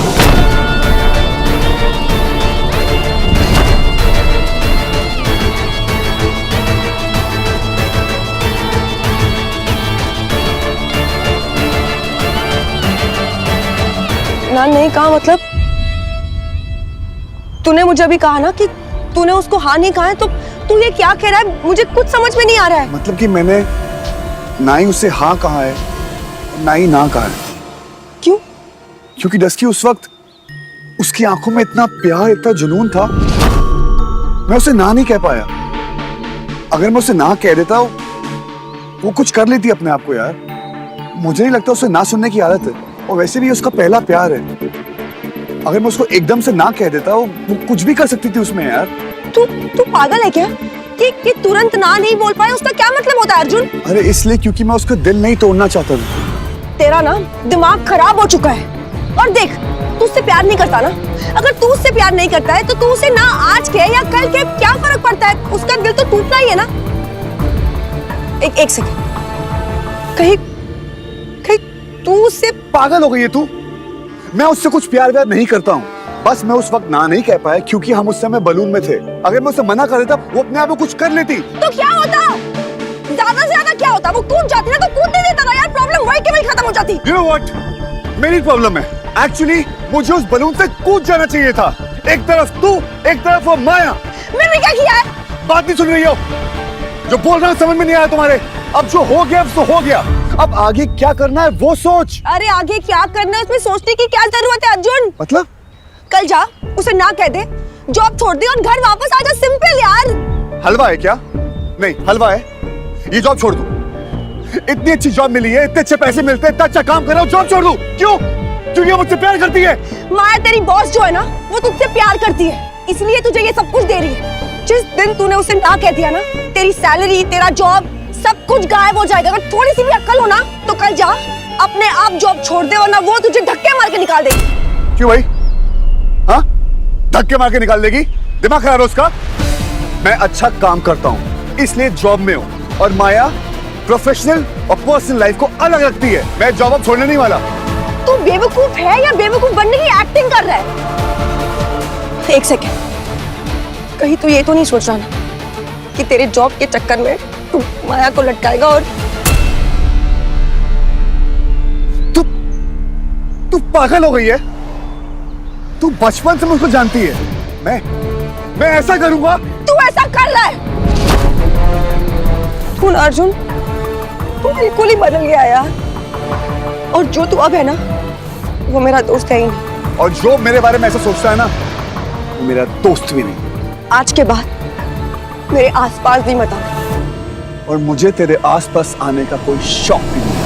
ना नहीं कहा मतलब? तूने मुझे अभी कहा ना कि तूने उसको हाँ नहीं कहा है, तो तू ये क्या कह रहा है? मुझे कुछ समझ में नहीं आ रहा है। मतलब कि मैंने ना ही उसे हाँ कहा है, ना ही ना कहा है। क्यों? क्योंकि डस्की उस वक्त उसकी आंखों में इतना प्यार, इतना जुनून था, मैं उसे ना नहीं कह पाया। अगर मैं उसे ना कह देता, वो कुछ कर लेती अपने आप को यार। मुझे नहीं लगता उसे ना सुनने की आदत है, और वैसे भी उसका पहला प्यार है। अगर मैं उसको एकदम से ना कह देता, वो कुछ भी कर सकती थी उसमें यार। तू पागल है क्या कि तुरंत ना नहीं बोल पाए? उसका क्या मतलब होता है अर्जुन? अरे इसलिए क्योंकि मैं उसका दिल नहीं तोड़ना चाहता था। तेरा ना दिमाग खराब हो चुका है। और देख, तू उससे प्यार नहीं करता ना, अगर तू उससे प्यार नहीं करता है तो तू उसे ना आज के या कल के क्या फर्क पड़ता है? उसका दिल तो टूटना ही है ना। एक सेकंड, कहीं तू उससे पागल हो गई है तू? मैं उससे कुछ प्यार व्यार नहीं करता हूँ, बस मैं उस वक्त ना नहीं कह पाया क्योंकि हम उस समय बलून में थे। अगर मैं उसे मना कर देता, वो अपने आप को कुछ कर लेती। तो क्या होता? ज्यादा से ज्यादा क्या होता? वो कूद जाती ना, तो कूदने देता ना यार, प्रॉब्लम वही के वही खत्म हो जाती। You know what? मेरी प्रॉब्लम है। एक्चुअली मुझे उस बलून से कूद जाना चाहिए था। एक तरफ तू, एक तरफ वो माया। मैंने क्या किया है? बात नहीं सुन रही हो? जो बोल रहा हूं समझ में नहीं आया तुम्हारे? अब जो हो गया तो हो गया, अब आगे क्या करना है वो सोच। अरे आगे क्या करना है उसमें सोचने की क्या जरूरत है अर्जुन? मतलब? कल जा उसे ना कह दे, जॉब छोड़ दे और घर वापस आ जा, सिंपल यार। हलवा है क्या? नहीं हलवा है, ये जॉब छोड़ दूं? इतनी अच्छी जॉब मिली है, इतने अच्छे पैसे मिलते हैं, इतना अच्छा काम कर रहा हूं, जॉब छोड़ दूं? क्यों? क्योंकि वो मुझसे प्यार करती है। माया तेरी बॉस जो है ना, वो तुझसे प्यार करती है, इसलिए तुझे ये सब कुछ दे रही है। जिस दिन तूने उसे ना कह दिया ना, तेरी सैलरी, तेरा जॉब, सब कुछ गायब हो जाएगा। अगर थोड़ी सी भी अक्ल हो ना तो कल जा अपने आप जॉब छोड़ दे, वरना वो तुझे धक्के मार के निकाल देगी। क्यों भाई? हाँ, धक्के मार के निकाल देगी? दिमाग खराब है उसका? मैं अच्छा काम करता हूँ इसलिए जॉब में हूँ, और माया प्रोफेशनल और पर्सनल लाइफ को अलग रखती है। मैं जॉब अब छोड़ने नहीं वाला। तू बेवकूफ है या बेवकूफ बनने की एक्टिंग कर रहा है? एक सेकेंड, कहीं तू ये तो नहीं सोच रहा ना कि तेरे जॉब के चक्कर में तू माया को लटकाएगा? और तू पागल हो गई है? तू बचपन से मुझको जानती है, मैं ऐसा करूंगा? तू ऐसा कर रहा है। तू ना अर्जुन, तू बिल्कुल ही बदल गया यार, और जो तू अब है ना वो मेरा दोस्त है ही नहीं। और जो मेरे बारे में ऐसा सोचता है ना, वो मेरा दोस्त भी नहीं। आज के बाद मेरे आसपास भी मत आ, और मुझे तेरे आसपास आने का कोई शौक भी नहीं।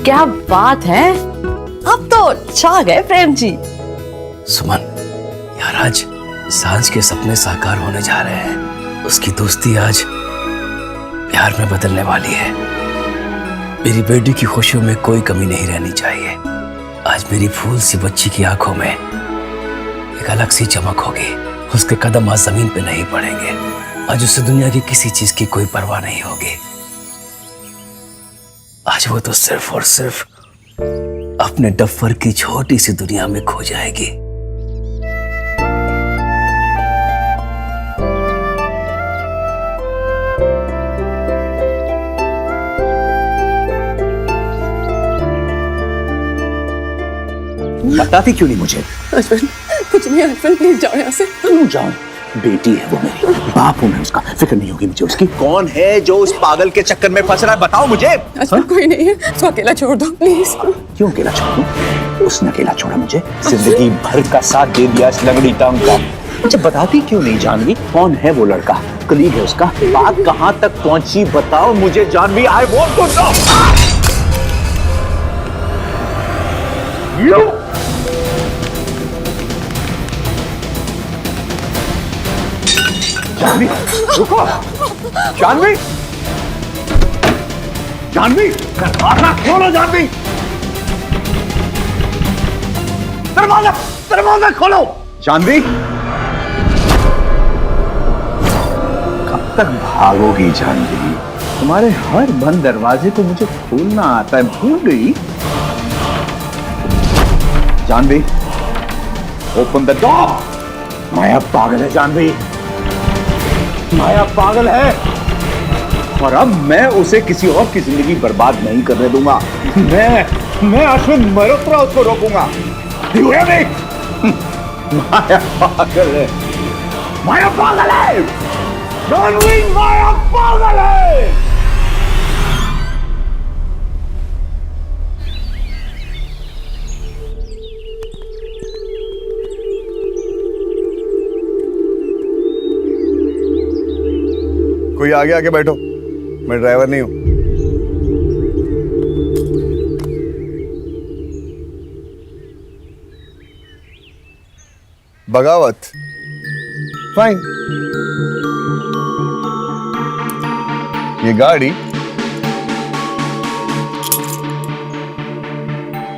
क्या बात है, अब तो छा गए प्रेम जी। सुमन, यार आज सांझ के सपने साकार होने जा रहे हैं। उसकी दोस्ती आज प्यार में बदलने वाली है। मेरी बेटी की खुशियों में कोई कमी नहीं रहनी चाहिए। आज मेरी फूल सी बच्ची की आंखों में एक अलग सी चमक होगी। उसके कदम आज जमीन पे नहीं पड़ेंगे। आज उसे दुनिया की किसी चीज की कोई परवाह नहीं होगी। आज वो तो सिर्फ और सिर्फ अपने डफर की छोटी सी दुनिया में खो जाएगी। बताती क्यों नहीं मुझे? हस्बैंड, कुछ नहीं हस्बैंड, प्लीज जाओ यहाँ से। क्यों जाऊं? बेटी है वो मेरी, बाप हूं मैं उसका, फिक्र नहीं होगी मुझे उसकी। कौन है जो उस पागल के चक्कर में फंस रहा है, बताओ मुझे। हस्बैंड कोई नहीं है, उसको अकेला छोड़ दो प्लीज। क्यों अकेला छोड़ूं? उसने अकेला छोड़ा मुझे, जिंदगी भर का साथ दे दिया इस लंगड़ी टांग का। मुझे बताती क्यों नहीं जानवी? कौन है वो लड़का? कलीग है उसका? बात कहां तक पहुंची बताओ मुझे Janhvi. I want to know. Janhvi, रुको। जानवी, जानवी, दरवाजा खोलो। जानवी, दरवाजा खोलो। जानवी, कब तक भागोगी जानवी? तुम्हारे हर बंद दरवाजे को मुझे खोलना आता है, भूल गई? Janvi, open the door. Maya पागल है जानवी, माया पागल है। और अब मैं उसे किसी और की जिंदगी बर्बाद नहीं करने दूंगा। मैं अश्विन मल्होत्रा उसको रोकूंगा। You hear me? माया पागल है, माया पागल है, डार्लिंग माया पागल है। कोई आगे आके बैठो, मैं ड्राइवर नहीं हूं। बगावत, फाइन। ये गाड़ी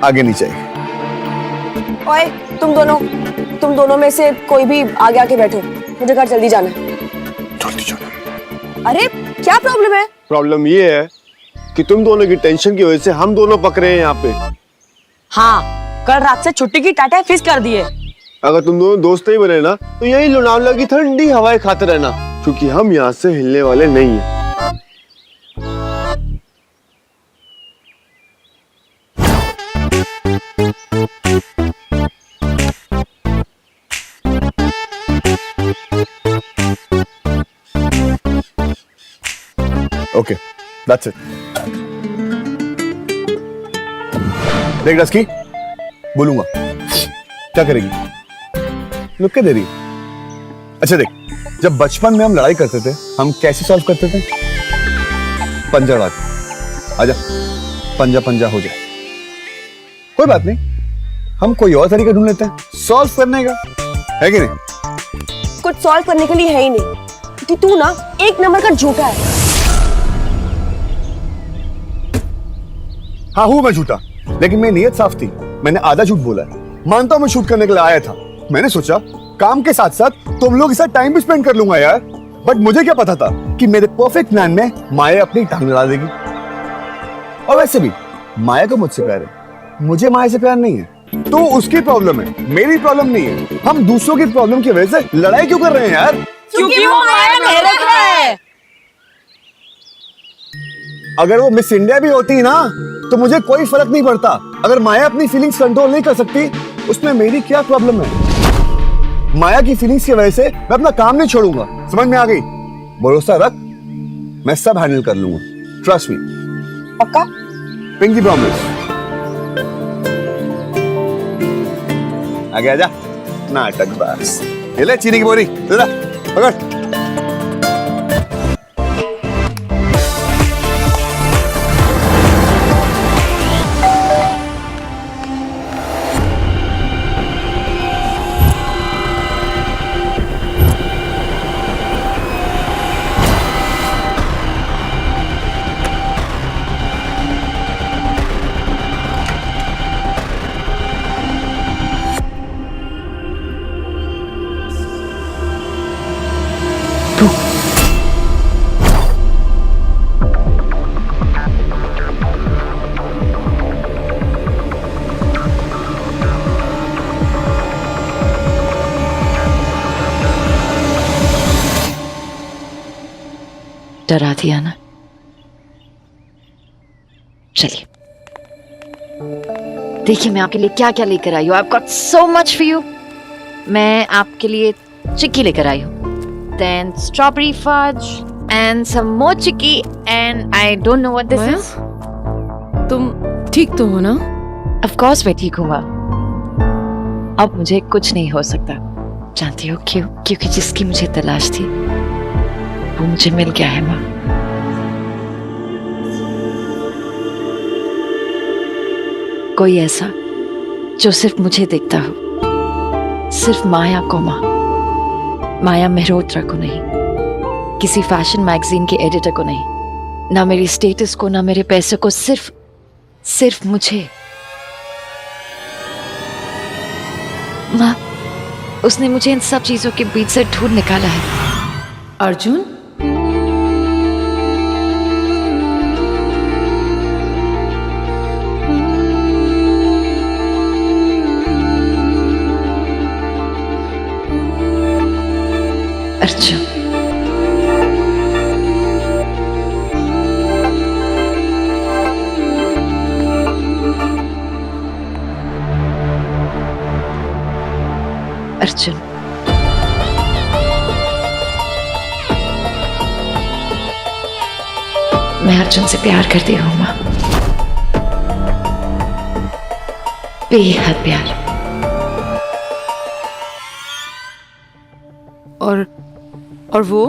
आगे नहीं चाहिए। ओए तुम दोनों में से कोई भी आगे आके बैठो, मुझे घर जल्दी जाना है। जल्दी जाना। अरे क्या प्रॉब्लम है? प्रॉब्लम ये है कि तुम दोनों की टेंशन की वजह से हम दोनों पकड़े हैं यहाँ पे। हाँ, कल रात से छुट्टी की टाटा फिक्स कर दिए। अगर तुम दोनों दोस्त ही बने ना तो यही लोनावला की ठंडी हवाएं खाते रहना, क्योंकि हम यहाँ से हिलने वाले नहीं हैं। Okay, that's it. देख रस्की, बोलूंगा क्या करेगी? लुक के दे रही है। अच्छा देख, जब बचपन में हम लड़ाई करते थे, हम कैसे सॉल्व करते थे? पंजा लड़ा के। आजा, पंजा पंजा हो जाए। कोई बात नहीं, हम कोई और तरीका ढूंढ लेते हैं सॉल्व करने का, है कि नहीं? कुछ सॉल्व करने के लिए है ही नहीं, क्योंकि तू ना एक नंबर का झूठा है। हाँ हूं मैं झूठा, लेकिन मेरी नीयत साफ थी। मैंने आधा झूठ बोला है। मानता हूं मैं शूट करने के लिए आया था। मैंने सोचा काम के साथ साथ तुम लोग के साथ टाइम भी स्पेंड कर लूंगा यार। बट मुझे क्या पता था कि मेरे परफेक्ट प्लान में माया अपनी टांग लड़ा देगी। और वैसे भी माया को मुझसे प्यार है, मुझे माया से प्यार नहीं है। तो उसकी प्रॉब्लम है, मेरी प्रॉब्लम नहीं है। हम दूसरों की प्रॉब्लम की वजह से लड़ाई क्यों कर रहे हैं यार? क्योंकि वो माया मल्होत्रा है। अगर वो मिस इंडिया भी होती ना तो मुझे कोई फर्क नहीं पड़ता। अगर माया अपनी फीलिंग्स कंट्रोल नहीं कर सकती, उसमें मेरी क्या प्रॉब्लम है? माया की फीलिंग्स की वजह से मैं अपना काम नहीं छोड़ूंगा। समझ में आ गई? भरोसा रख, मैं सब हैंडल कर लूंगा। Trust me. पक्का? Pinky promise. आगे आजा, नाटक बस। ये ले चीनी की बोरी, जरा पकड़। डरा दिया ना? चलिए देखिए मैं आपके लिए क्या क्या लेकर आई हूँ। I've got so much for you। मैं आपके लिए चिक्की लेकर आई हूँ, then strawberry fudge and some more chikki and I don't know what this is। तुम ठीक तो हो ना? Of course मैं ठीक हूँ माँ। अब मुझे कुछ नहीं हो सकता। जानती हो क्यों? क्योंकि जिसकी मुझे तलाश थी वो मुझे मिल गया है माँ। कोई ऐसा जो सिर्फ मुझे देखता हो, सिर्फ माया को माँ। माया मल्होत्रा को नहीं, किसी फैशन मैगजीन के एडिटर को नहीं, ना मेरी स्टेटस को, ना मेरे पैसे को, सिर्फ मुझे। माँ, उसने मुझे इन सब चीजों के बीच से ढूंढ निकाला है। अर्जुन, अर्जुन, अर्जुन, मैं अर्जुन से प्यार करती हूँ माँ, बेहद प्यार। और वो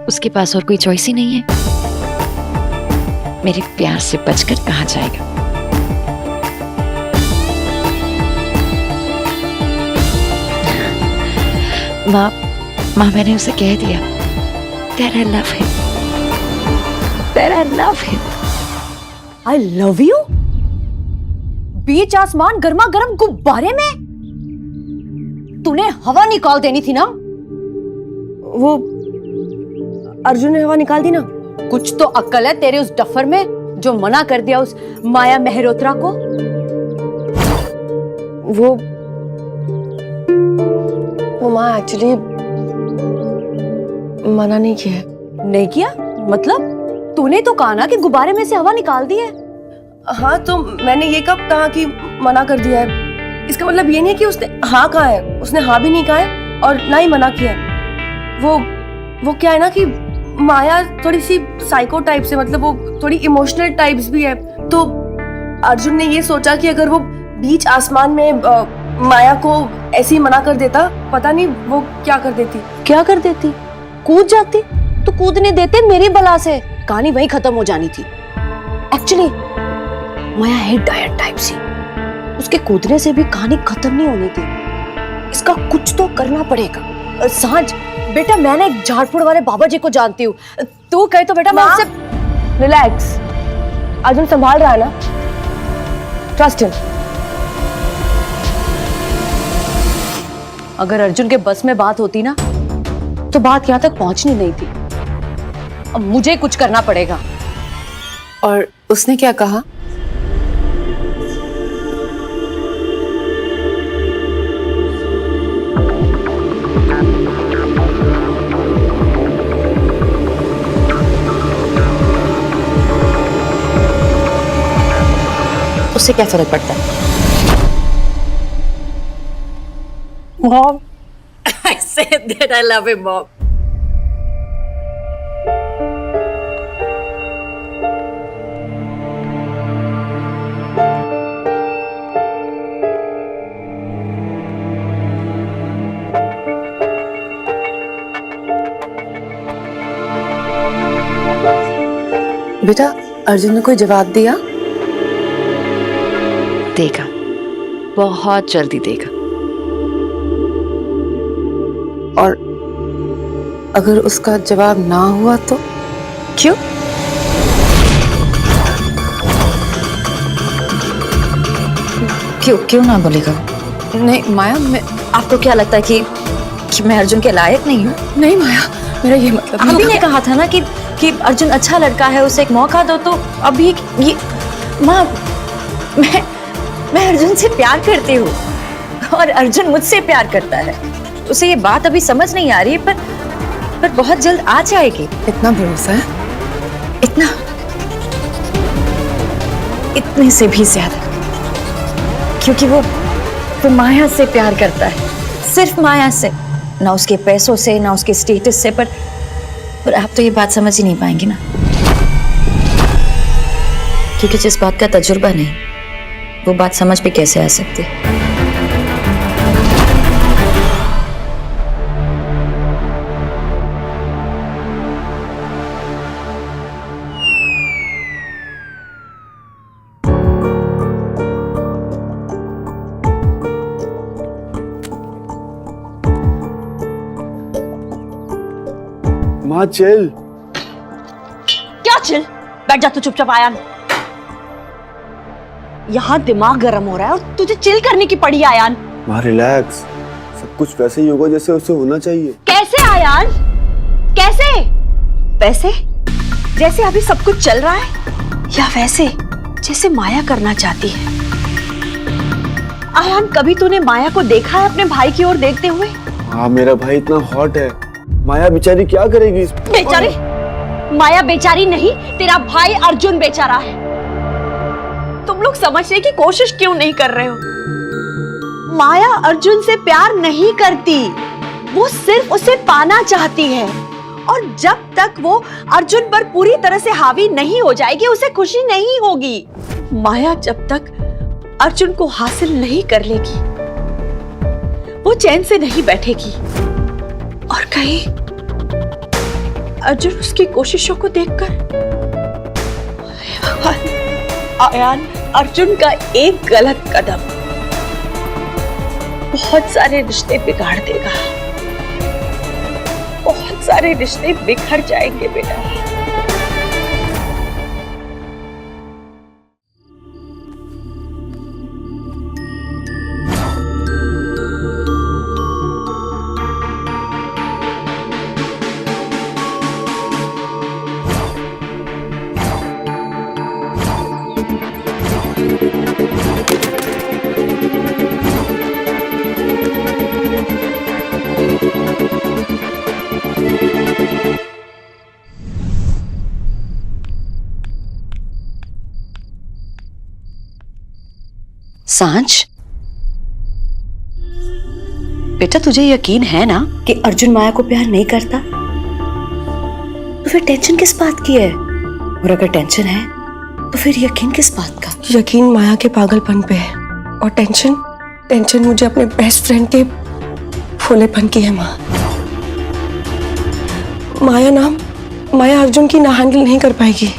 उसके पास और कोई चॉइस ही नहीं है। मेरे प्यार से बचकर कहाँ जाएगा। माँ मैंने उसे कह दिया that I love him, that I love him। I love you? बीच आसमान गर्मा गर्म गुब्बारे में तूने हवा निकाल देनी थी ना। वो अर्जुन ने हवा निकाल दी ना। कुछ तो अक्ल है तेरे उस डफर में जो मना कर दिया उस माया मेहरोत्रा को। वो माँ एक्चुअली मना नहीं किया। नहीं किया मतलब? तूने तो कहा ना कि गुब्बारे में से हवा निकाल दी है। हाँ तो मैंने ये कब कहा कि मना कर दिया है? इसका मतलब ये नहीं कि उसने हाँ कहा है, उसने हाँ भी नहीं कहा है और ना ही मना किया है। वो क्या है ना कि माया थोड़ी सी साइको टाइप से, मतलब वो थोड़ी इमोशनल टाइप्स भी है। तो अर्जुन ने ये सोचा कि अगर वो बीच आसमान में माया को ऐसे ही मना कर देता, पता नहीं वो क्या कर देती। क्या कर देती? कूद जाती। तो कूदने देते मेरी बला से, कहानी वहीं खत्म हो जानी थी। एक्चुअली माया है डायट टाइप सी, उसके कूदने से भी कहानी खत्म नहीं होनी थी। इसका कुछ तो करना पड़ेगा। सांझ बेटा, मैंने एक झाड़फूड़ वाले बाबा जी को जानती हूँ, तू कहे तो बेटा मैं उससे। रिलैक्स, अर्जुन संभाल रहा है ना, ट्रस्ट हिम। अगर अर्जुन के बस में बात होती ना तो बात यहाँ तक पहुंचनी नहीं थी। अब मुझे कुछ करना पड़ेगा। और उसने क्या कहा? उससे क्या फर्क पड़ता है? Mom, I said that I love him, Mom. बेटा, अर्जुन ने कोई जवाब दिया? देगा, बहुत जल्दी देगा। और अगर उसका जवाब ना हुआ तो? क्यों? क्यों ना बोलेगा? नहीं माया, मैं आपको क्या लगता है कि मैं अर्जुन के लायक नहीं हूँ? नहीं माया, मेरा ये मतलब अभी ने कहा था ना कि अर्जुन अच्छा लड़का है, उसे एक मौका दो। तो अभी ये माँ, मैं अर्जुन से प्यार करती हूँ और अर्जुन मुझसे प्यार करता है। उसे ये बात अभी समझ नहीं आ रही है, पर बहुत जल्द आ जाएगी। इतना भरोसा है? इतने से भी ज्यादा, क्योंकि वो माया से प्यार करता है, सिर्फ माया से, ना उसके पैसों से, ना उसके स्टेटस से। पर आप तो ये बात समझ ही नहीं पाएंगे ना, क्योंकि जिस बात का तजुर्बा नहीं, वो बात समझ भी कैसे आ सकती है। माँ चिल। क्या चिल? बैठ जा तू चुपचाप। आयान, यहाँ दिमाग गर्म हो रहा है और तुझे चिल करने की पड़ी। आयान माँ रिलैक्स, सब कुछ वैसे ही होगा जैसे उसे होना चाहिए। कैसे आयान? कैसे? वैसे जैसे अभी सब कुछ चल रहा है, या वैसे जैसे माया करना चाहती है? आयान, कभी तूने माया को देखा है अपने भाई की ओर देखते हुए? हाँ, मेरा भाई इतना हॉट है, माया बेचारी क्या करेगी? बेचारी? माया बेचारी नहीं, तेरा भाई अर्जुन बेचारा है। तुम लोग समझने की कोशिश क्यों नहीं कर रहे हो? माया अर्जुन से प्यार नहीं करती, वो सिर्फ उसे पाना चाहती है। और जब तक वो अर्जुन पर पूरी तरह से हावी नहीं हो जाएगी, उसे खुशी नहीं होगी। माया जब तक अर्जुन को हासिल नहीं कर लेगी, वो चैन से नहीं बैठेगी। और कहीं अर्जुन उसकी कोशिशों को देखकर, भगवान, आयान अर्जुन का एक गलत कदम बहुत सारे रिश्ते बिगाड़ देगा, बहुत सारे रिश्ते बिखर जाएंगे बेटा। सांच, बेटा तुझे यकीन है ना कि अर्जुन माया को प्यार नहीं करता? तो फिर टेंशन किस बात की है? और अगर टेंशन है तो फिर यकीन किस बात का? यकीन माया के पागलपन पे है, और टेंशन मुझे अपने बेस्ट फ्रेंड के फूलेपन की है। माया अर्जुन की ना हैंडल नहीं कर पाएगी।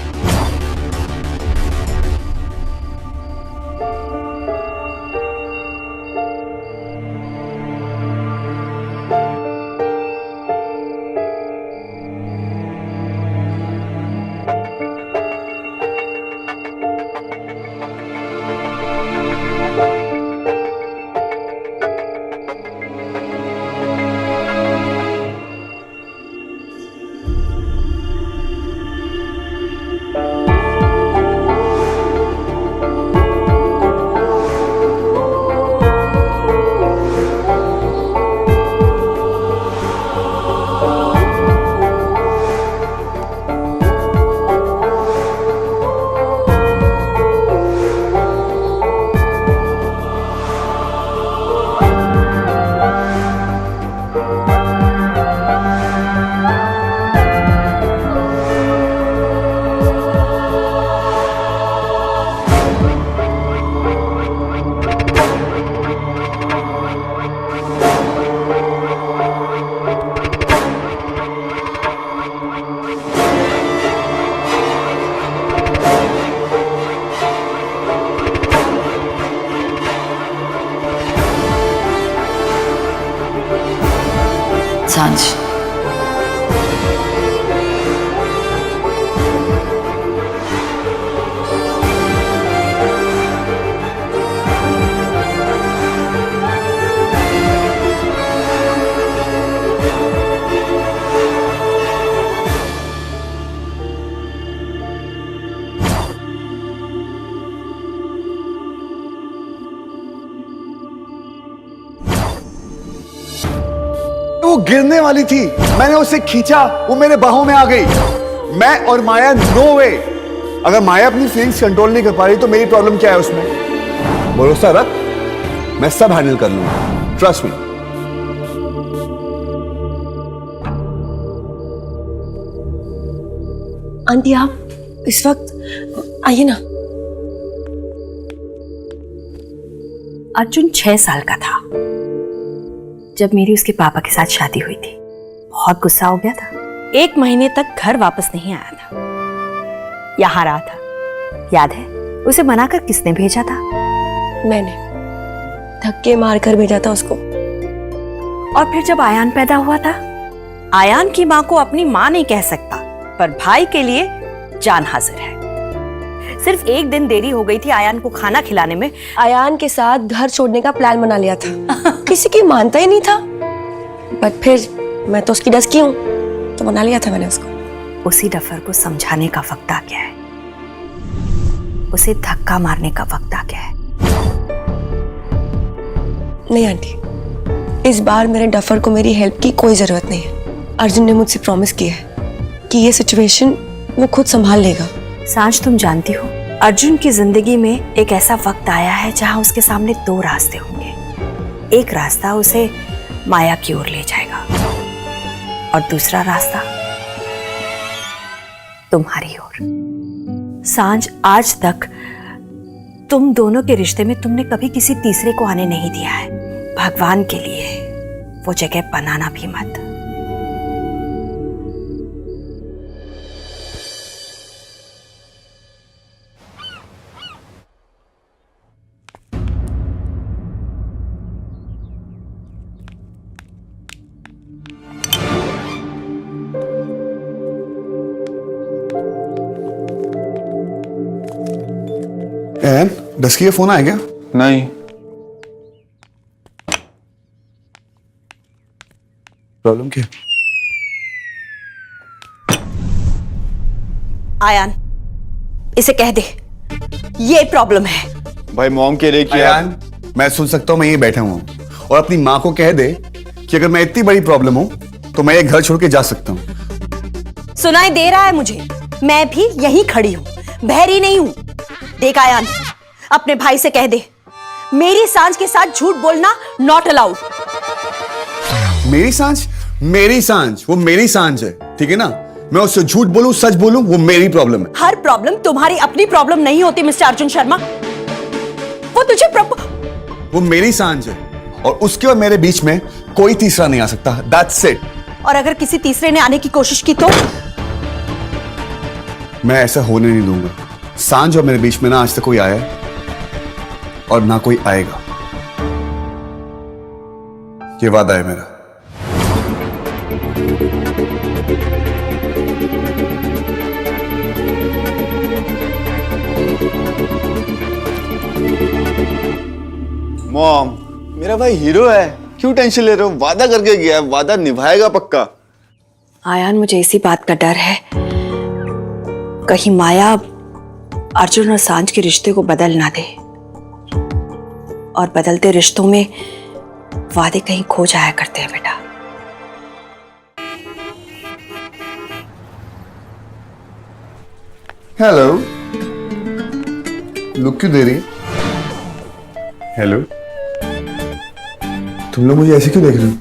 सांझ, वो गिरने वाली थी, मैंने उसे खींचा, वो मेरे बाहों में आ गई। मैं और माया, नो वे। अगर माया अपनी फीलिंग्स कंट्रोल नहीं कर पा रही तो मेरी प्रॉब्लम क्या है उसमें? भरोसा रख, मैं सब हैंडल कर लूंगा, ट्रस्ट मी। आंटी आप इस वक्त आइए ना। अर्जुन 6 साल का था जब मेरी उसके पापा के साथ शादी हुई थी। बहुत गुस्सा हो गया था, 1 महीने तक घर वापस नहीं आया था, यहाँ रहा था। याद है उसे मनाकर किसने भेजा था? मैंने धक्के मारकर भेजा था उसको। और फिर जब आयान पैदा हुआ था, आयान की माँ को अपनी माँ नहीं कह सकता, पर भाई के लिए जान हाजिर है। सिर्फ 1 दिन देरी हो गई थी आयान को खाना खिलाने में। आयान के साथ घर छोड़ने का प्लान बना लिया था। किसी की मानता ही नहीं था, बट फिर मैं तो उसकी डस्की हूँ, तो बना लिया था मैंने उसको। उसी डफर को समझाने का वक्त आ गया है, उसे धक्का मारने का वक्त आ गया है। नहीं आंटी, इस बार मेरे डफर को मेरी हेल्प की कोई जरूरत नहीं है। अर्जुन ने मुझसे प्रॉमिस किया है कि ये सिचुएशन वो खुद संभाल लेगा। सांझ, तुम जानती हो अर्जुन की जिंदगी में एक ऐसा वक्त आया है जहां उसके सामने दो रास्ते होंगे। एक रास्ता उसे माया की ओर ले जाएगा और दूसरा रास्ता तुम्हारी ओर। सांझ, आज तक तुम दोनों के रिश्ते में तुमने कभी किसी तीसरे को आने नहीं दिया है। भगवान के लिए वो जगह बनाना भी मत। दस की फोन आया क्या? नहीं। प्रॉब्लम क्या? आयान, इसे कह दे ये प्रॉब्लम है। भाई मॉम के लिए किया। आयान, मैं सुन सकता हूं, मैं यहीं बैठा हूं और अपनी मां को कह दे कि अगर मैं इतनी बड़ी प्रॉब्लम हूं तो मैं ये घर छोड़ के जा सकता हूं। सुनाई दे रहा है मुझे, मैं भी यहीं खड़ी हूं, बहरी नहीं हूं। देख आयान, अपने भाई से कह दे मेरी सांझ के साथ झूठ बोलना नॉट अलाउड। मेरी सांझ? मेरी सांझ? वो मेरी सांझ है, ठीक है ना? मैं उससे झूठ बोलूं सच बोलूं वो मेरी प्रॉब्लम है। हर प्रॉब्लम तुम्हारी अपनी प्रॉब्लम नहीं होती मिस्टर अर्जुन शर्मा। वो तुझे वो मेरी सांझ है और उसके और मेरे बीच में कोई तीसरा नहीं आ सकता। That's it. और अगर किसी तीसरे ने आने की कोशिश की तो? मैं ऐसा होने नहीं दूंगा। सांझ और मेरे बीच में ना आज तक कोई आया है और ना कोई आएगा। ये वादा है मेरा। मॉम, मेरा भाई हीरो है, क्यों टेंशन ले रहे हो? वादा करके गया है, वादा निभाएगा पक्का। आयान, मुझे इसी बात का डर है कहीं माया अर्जुन और सांझ के रिश्ते को बदल ना दे और बदलते रिश्तों में वादे कहीं खो जाया करते हैं बेटा। हेलो, लुक क्यों दे रही? हेलो, तुम लोग मुझे ऐसे क्यों देख रहे हो?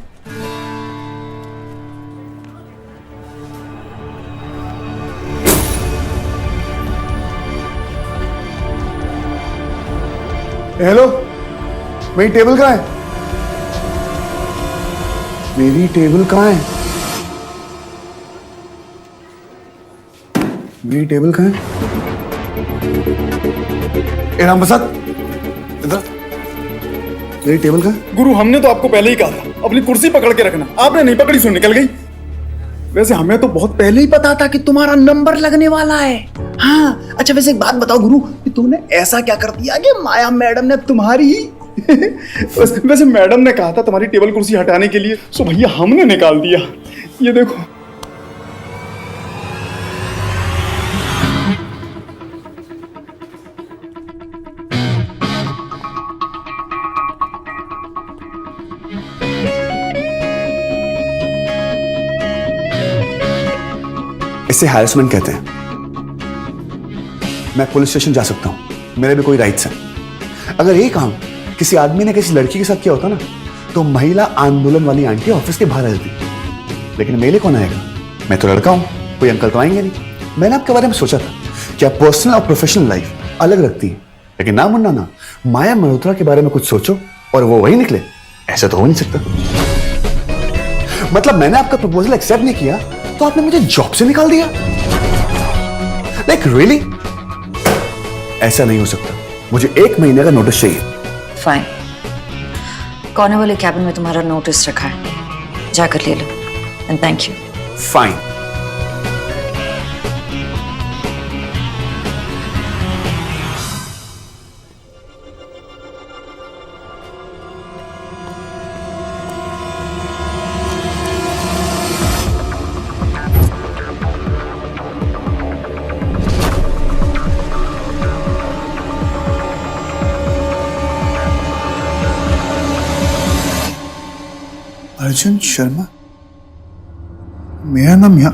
हेलो, मेरी टेबल कहाँ है? मेरी टेबल कहाँ है? मेरी टेबल कहाँ है? राम प्रसाद, इधर। मेरी टेबल कहाँ है? गुरु, हमने तो आपको पहले ही कहा था अपनी कुर्सी पकड़ के रखना, आपने नहीं पकड़ी सो निकल गई। वैसे हमें तो बहुत पहले ही पता था कि तुम्हारा नंबर लगने वाला है। हाँ, अच्छा वैसे एक बात बताओ गुरु, कि तुमने ऐसा क्या कर दिया कि माया मैडम ने तुम्हारी वैसे मैडम ने कहा था तुम्हारी टेबल कुर्सी हटाने के लिए, सो भैया हमने निकाल दिया। ये देखो। इसे हैरेसमेंट कहते हैं। मैं पुलिस स्टेशन जा सकता हूं, मेरे भी कोई राइट्स हैं। अगर ये काम किसी आदमी ने किसी लड़की के साथ किया होता ना, तो महिला आंदोलन वाली आंटी ऑफिस के बाहर रहती। लेकिन मेरे कौन आएगा? मैं तो लड़का हूं, कोई अंकल तो आएंगे नहीं। मैंने आपके बारे में सोचा था कि आप पर्सनल और प्रोफेशनल लाइफ अलग रखती है, लेकिन ना मुन्ना ना, माया मल्होत्रा के बारे में कुछ सोचो और वो वही निकले। ऐसा तो हो नहीं सकता। मतलब मैंने आपका प्रपोजल एक्सेप्ट नहीं किया तो आपने मुझे जॉब से निकाल दिया? Like really? ऐसा नहीं हो सकता। मुझे 1 महीने का नोटिस चाहिए। फाइन, कॉर्नर वाले कैबिन में तुम्हारा नोटिस रखा है, जाकर ले लो। And thank you. Fine. Arjun Sharma, मेरा नाम यहाँ।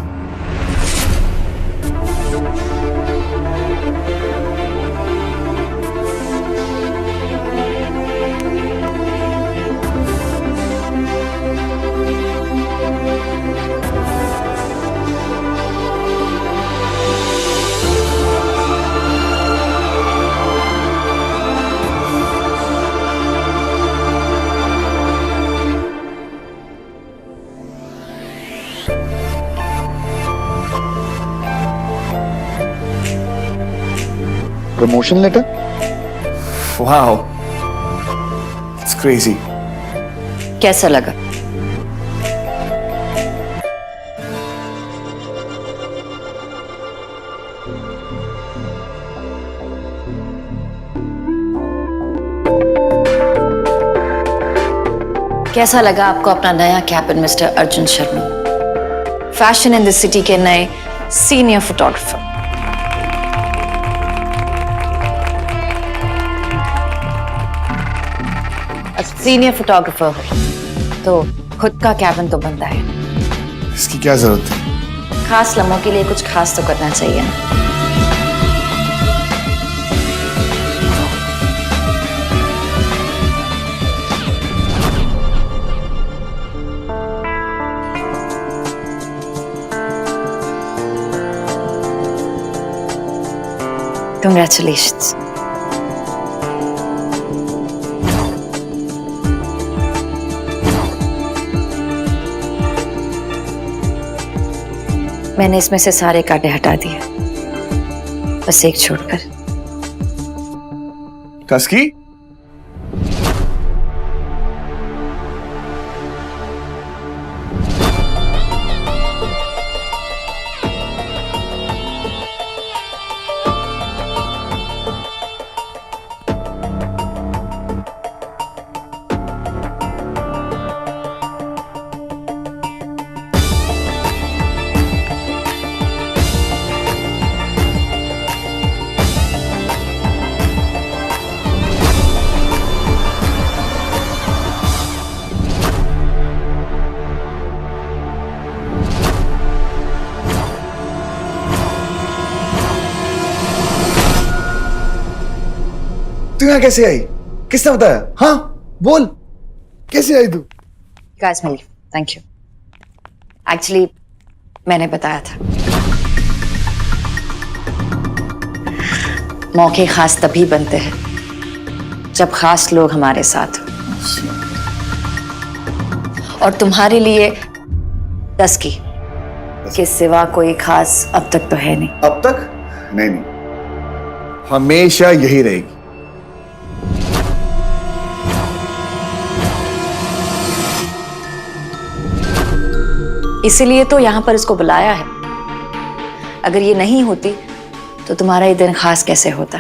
Promotion letter? Wow, it's crazy. कैसा लगा? कैसा लगा आपको अपना नया cabin mister Arjun Sharma, fashion in the city के नए सीनियर फोटोग्राफर? सीनियर फोटोग्राफर हो तो खुद का कैबिन तो बनता है। इसकी क्या जरूरत है? खास लम्हों के लिए कुछ खास तो करना चाहिए ना। Congratulations. मैंने इसमें से सारे कांटे हटा दिए, बस एक छोड़कर। टस्की? तू यहाँ कैसे आई? किसने बताया? हाँ बोल, कैसे आई तू? Guys, Mili, thank you. Actually मैंने बताया था, मौके खास तभी बनते हैं जब खास लोग हमारे साथ हो। और तुम्हारे लिए टस्की के सिवा कोई खास अब तक तो है नहीं। अब तक? नहीं, हमेशा यही रहेगी। इसीलिए तो यहाँ पर इसको बुलाया है। अगर ये नहीं होती तो तुम्हारा ये दिन खास कैसे होता?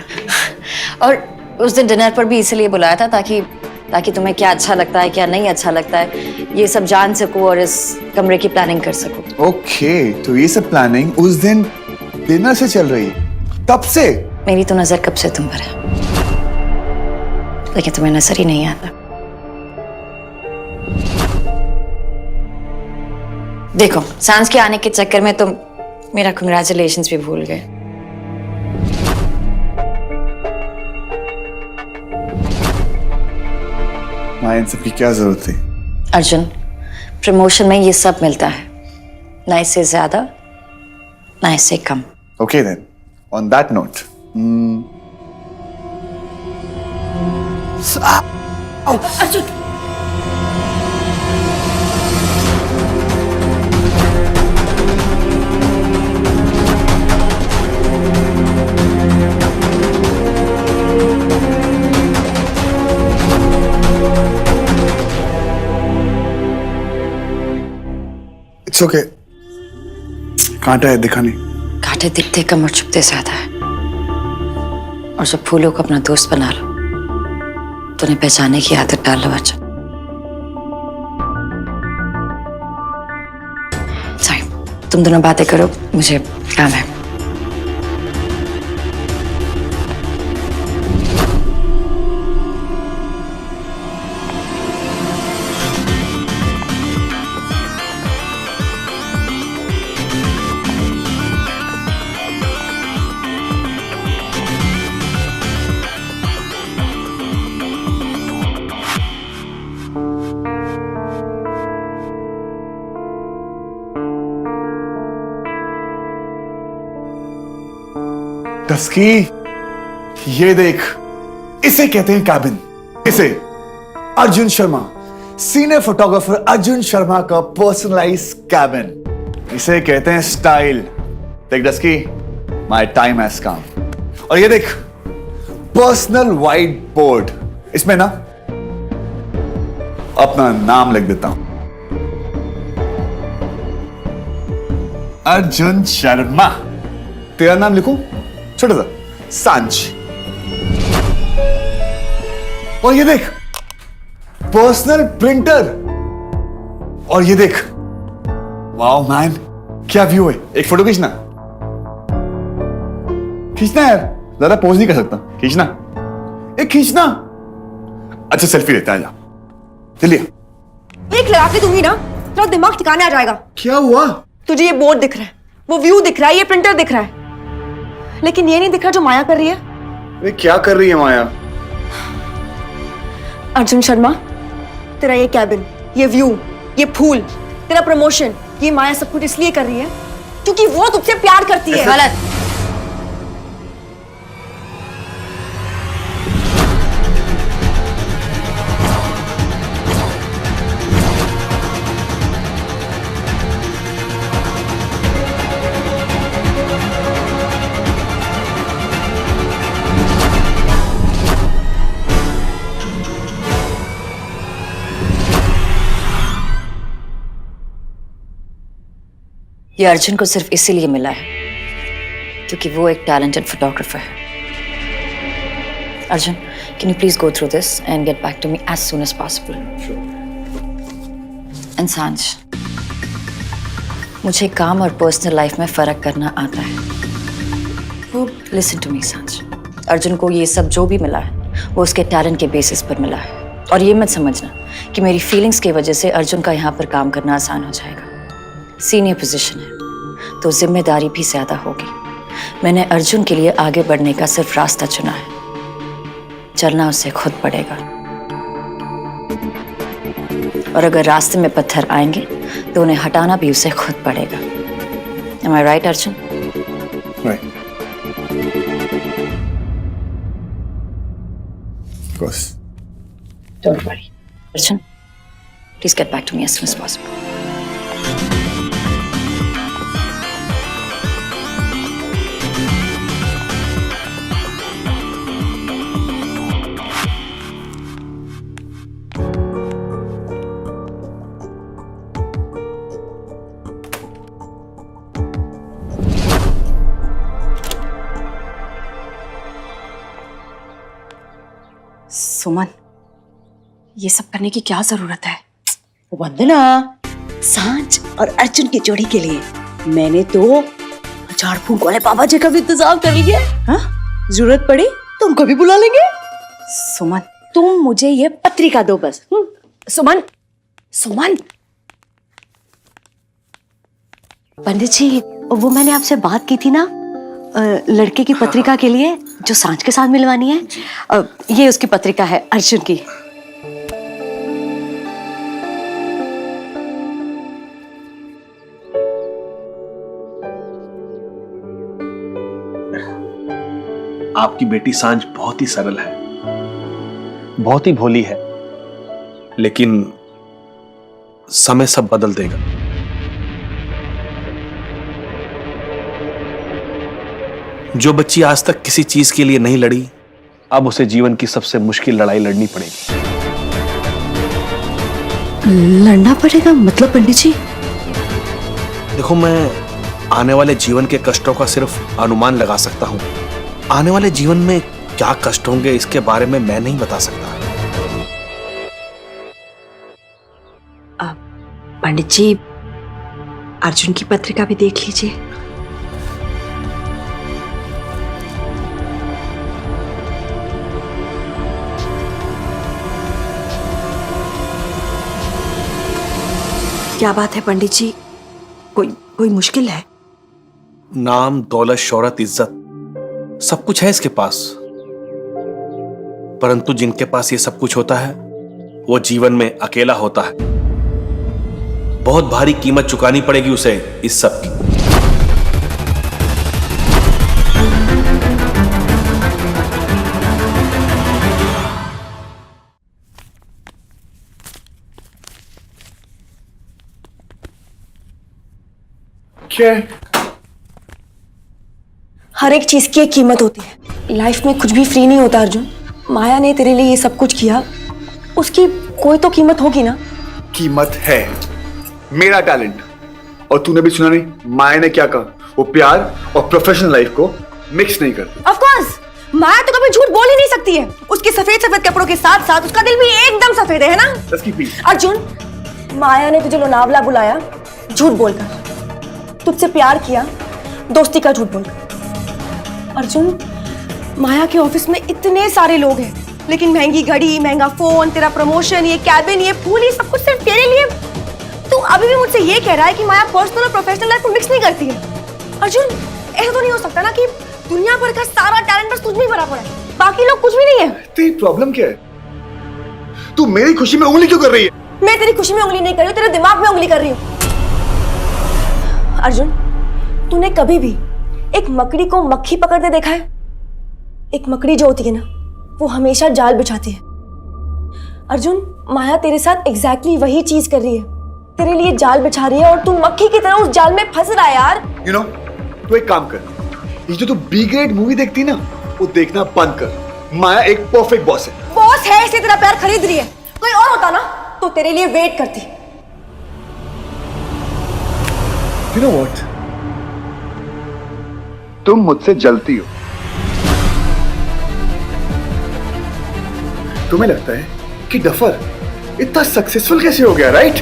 और उस दिन डिनर पर भी इसलिए बुलाया था ताकि तुम्हें क्या अच्छा लगता है, क्या नहीं अच्छा लगता है, ये सब जान सकूं और इस कमरे की प्लानिंग कर सकूं। ओके, तो ये सब प्लानिंग उस दिन डिनर से चल रही है, तब से? मेरी तो नजर कब से तुम पर है, लेकिन तुम्हें नजर ही नहीं आता। देखो, सांस के आने के चक्कर में तुम मेरा कंग्रेचुलेशंस भी भूल गए। माया, इन सब की क्या जरूरत थी? अर्जुन, प्रमोशन में ये सब मिलता है, ना इससे ज्यादा ना इससे कम। Okay then, on that note, Arjun, it's okay. कांटा है, दिखा नहीं। कांटे दिखते कम और छुपते ज्यादा है, और जब फूलों को अपना दोस्त बना लो तो उन्हें पहचानने की आदत डाल लो। अर्जुन, सॉरी, तुम दोनों बातें करो, मुझे काम है। टस्की, ये देख, इसे कहते हैं कैबिन। इसे अर्जुन शर्मा, सीनियर फोटोग्राफर अर्जुन शर्मा का पर्सनलाइज कैबिन। इसे कहते हैं स्टाइल। देख टस्की, माय टाइम हैज कम। और ये देख, पर्सनल व्हाइट बोर्ड, इसमें ना अपना नाम लिख देता हूं, अर्जुन शर्मा। तेरा नाम लिखूं? छोटा सा सांझ। और ये देख, पर्सनल प्रिंटर। और ये देख, वाओ मैन, क्या व्यू है। एक फोटो खींचना, खींचना यार, ज्यादा पोज नहीं कर सकता, खींचना, एक खींचना। अच्छा सेल्फी लेते हैं, जा चलिए। एक लगा के दूंगी ना, तेरा दिमाग ठिकाने आ जाएगा। क्या हुआ? तुझे ये बोर्ड दिख रहा है, वो व्यू दिख रहा है, ये प्रिंटर दिख रहा है, लेकिन ये नहीं दिख रहा जो माया कर रही है। अरे क्या कर रही है माया? अर्जुन शर्मा, तेरा ये कैबिन, ये व्यू, ये फूल, तेरा प्रमोशन, ये माया सब कुछ इसलिए कर रही है क्योंकि वो तुझसे प्यार करती है। गलत। ये अर्जुन को सिर्फ इसीलिए मिला है क्योंकि वो एक टैलेंटेड फोटोग्राफर है। Arjun, can you please go through this and get back to me as soon as possible? Sure. And सांझ, मुझे काम और पर्सनल लाइफ में फर्क करना आता है। वो लिसन टू मी सांझ, अर्जुन को ये सब जो भी मिला है वो उसके टैलेंट के बेसिस पर मिला है। और ये मत समझना कि मेरी फीलिंग्स की वजह से अर्जुन का यहाँ पर काम करना आसान हो जाएगा। सीनियर पोजीशन है तो जिम्मेदारी भी ज्यादा होगी। मैंने अर्जुन के लिए आगे बढ़ने का सिर्फ रास्ता चुना है, चलना उसे खुद पड़ेगा। और अगर रास्ते में पत्थर आएंगे तो उन्हें हटाना भी उसे खुद पड़ेगा। Am I right, Arjun? Right. Of course. Don't worry. Arjun, please get back to me as soon as possible. सुमन, ये सब करने की क्या जरूरत है? वंदना, सांझ और अर्जुन की जोड़ी के लिए मैंने तो झाड़ फूंक वाले बाबा जी का भी इंतजाम कर लिया। हाँ? जरूरत पड़ी तो उनको भी बुला लेंगे। सुमन, तुम मुझे ये पत्रिका दो बस। सुमन, सुमन। पंडित जी, वो मैंने आपसे बात की थी ना, लड़के की पत्रिका के लिए जो सांझ के साथ मिलवानी है। ये उसकी पत्रिका है, अर्जुन की। आपकी बेटी सांझ बहुत ही सरल है, बहुत ही भोली है, लेकिन समय सब बदल देगा। जो बच्ची आज तक किसी चीज के लिए नहीं लड़ी, अब उसे जीवन की सबसे मुश्किल लड़ाई लड़नी पड़ेगी। लड़ना पड़ेगा मतलब पंडित जी? देखो, मैं आने वाले जीवन के कष्टों का सिर्फ अनुमान लगा सकता हूं। आने वाले जीवन में क्या कष्ट होंगे इसके बारे में मैं नहीं बता सकता। पंडित जी, अर्जुन की पत्रिका भी देख लीजिए। क्या बात है पंडित जी? कोई मुश्किल है? नाम, दौलत, शोहरत, इज्जत सब कुछ है इसके पास, परंतु जिनके पास ये सब कुछ होता है वो जीवन में अकेला होता है। बहुत भारी कीमत चुकानी पड़ेगी उसे इस सब की। हर एक चीज की एक कीमत होती है। लाइफ में कुछ भी फ्री नहीं होता अर्जुन। माया ने तेरे लिए ये सब कुछ किया, उसकी कोई तो कीमत होगी ना। कीमत है मेरा टैलेंट। और तूने भी सुना नहीं माया ने क्या कहा, वो प्यार और प्रोफेशनल लाइफ को मिक्स नहीं करती। ऑफ कोर्स माया तो कभी झूठ बोल ही नहीं सकती है। उसके सफेद सफेद कपड़ों के साथ साथ उसका दिल भी एकदम सफेद है ना। अर्जुन, माया ने तुझे लोनावला बुलाया झूठ बोलकर, तुझसे प्यार किया दोस्ती का झूठ बोलकर। अर्जुन, माया के ऑफिस में इतने सारे लोग हैं, लेकिन महंगी घड़ी, महंगा फोन, तेरा प्रमोशन, ये कैबिन, ये फूल, ये सब कुछ सिर्फ तेरे लिए। तू अभी भी मुझसे ये कह रहा है कि माया पर्सनल और प्रोफेशनल लाइफ को मिक्स नहीं करती है। अर्जुन, ऐसा तो नहीं हो सकता ना कि दुनिया भर का सारा टैलेंट बस तुझ में ही भरा पड़ा है, बाकी लोग कुछ भी नहीं है। तेरी प्रॉब्लम क्या है? तू मेरी खुशी में उंगली क्यों कर रही है? मैं तेरी खुशी में उंगली नहीं कर रही हूँ, तेरे दिमाग में उंगली कर रही हूँ। अर्जुन, तूने कभी भी एक मकड़ी को मक्खी पकड़ते देखा है? एक मकड़ी जो होती है ना, वो हमेशा जाल बिछाती है। अर्जुन, माया तेरे साथ एग्जैक्टली वही चीज कर रही है, तेरे लिए जाल बिछा रही है और तू मक्खी की तरह उस जाल में फंस रहा है यार। यू नो, तू एक काम कर, ये जो तू बी ग्रेड मूवी देखती ना, वो देखना बंद कर। माया एक परफेक्ट बॉस है। बॉस है इसलिए तेरा प्यार खरीद रही है। कोई और होता ना तो तेरे लिए वेट करती। You know what? तुम मुझसे जलती हो। तुम्हें लगता है कि डफर इतना सक्सेसफुल कैसे हो गया, राइट?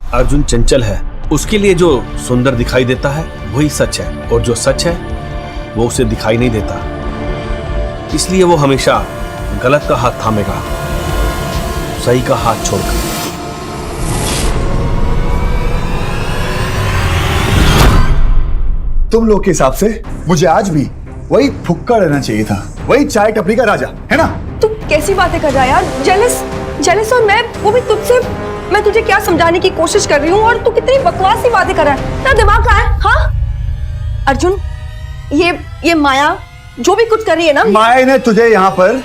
अर्जुन चंचल है, उसके लिए जो सुंदर दिखाई देता है वही सच है, और जो सच है वो उसे दिखाई नहीं देता। इसलिए वो हमेशा गलत का हाथ थामेगा, सही का हाथ छोड़कर। तुम लोग के हिसाब से मुझे आज भी वही फुक्का रहना चाहिए था, वही चाय टपरी का राजा, है ना? तू कैसी बातें कर रहा है यार? जेलस और मैं, वो भी तुझसे। मैं तुझे क्या समझाने की कोशिश कर रही हूँ और तू कितनी बकवास सी बातें कर रहा है। तेरा दिमाग कहाँ है? हाँ अर्जुन, ये माया जो भी कुछ कर रही है ना, माया ने तुझे यहाँ पर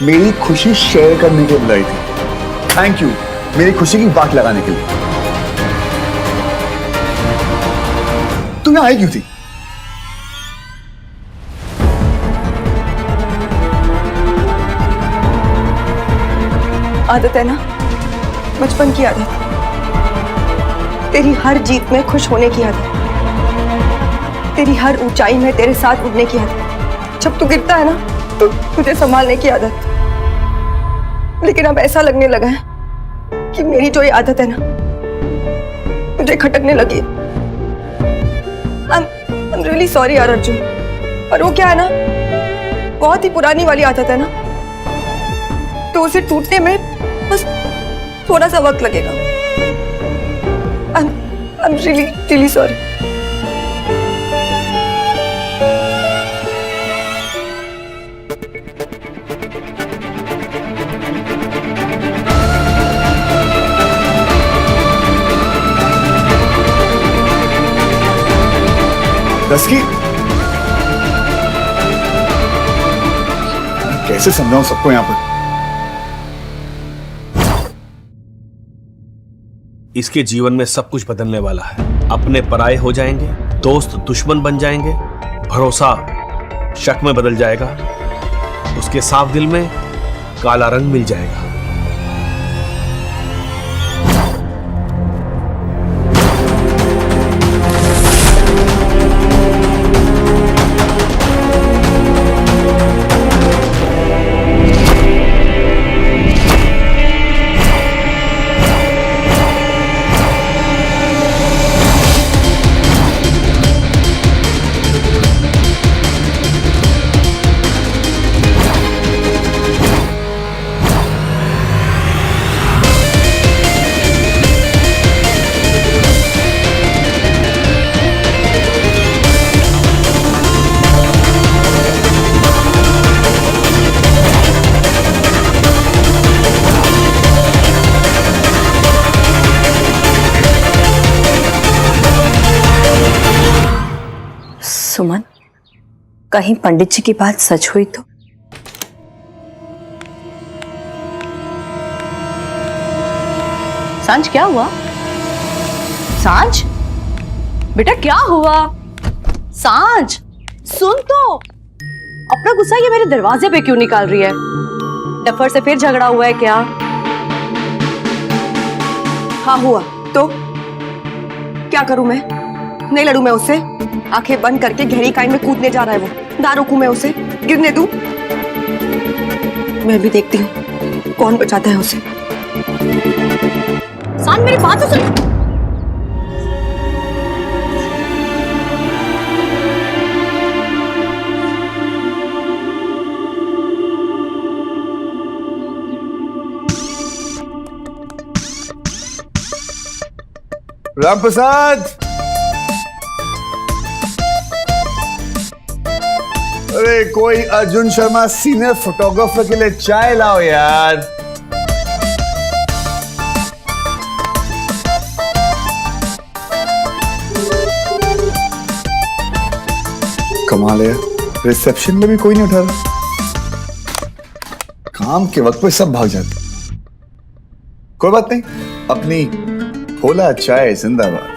मेरी खुशी शेयर करने के लिए बुलाई थी। थैंक यू मेरी खुशी की बात लगाने के लिए। तू यहाँ आई क्यों थी? आदत है ना, बचपन की आदत, तेरी हर जीत में खुश होने की आदत, तेरी हर ऊंचाई में तेरे साथ उड़ने की आदत, जब तू गिरता है ना तो तुझे संभालने की आदत। लेकिन अब ऐसा लगने लगा है कि मेरी जो ये आदत है ना, मुझे खटकने लगी। I'm really sorry यार अर्जुन, पर वो क्या है ना, बहुत ही पुरानी वाली आदत है ना, तो उसे टूटने में बस थोड़ा सा वक्त लगेगा। I'm really sorry. दसकी, कैसे समझाऊं सबको यहाँ पर? इसके जीवन में सब कुछ बदलने वाला है। अपने पराये हो जाएंगे, दोस्त दुश्मन बन जाएंगे, भरोसा शक में बदल जाएगा, उसके साफ दिल में काला रंग मिल जाएगा। कहीं पंडित जी की बात सच हुई तो? सांझ क्या हुआ? सांझ बेटा क्या हुआ? सांझ सुन तो, अपना गुस्सा ये मेरे दरवाजे पे क्यों निकाल रही है? डफर से फिर झगड़ा हुआ है क्या? हाँ हुआ तो क्या करूं मैं? नहीं लड़ू मैं उससे? आंखें बंद करके गहरी खाई में कूदने जा रहा है वो। ना रोकूं मैं उसे? गिरने दूं? मैं भी देखती हूँ कौन बचाता है उसे। सांझ मेरी बात तो सुन। राम प्रसाद, अरे कोई अर्जुन शर्मा सीनियर फोटोग्राफर के लिए चाय लाओ यार। कमाल है, रिसेप्शन में भी कोई नहीं उठा रहा। काम के वक्त पे सब भाग जाते। कोई बात नहीं, अपनी भोला चाय जिंदाबाद।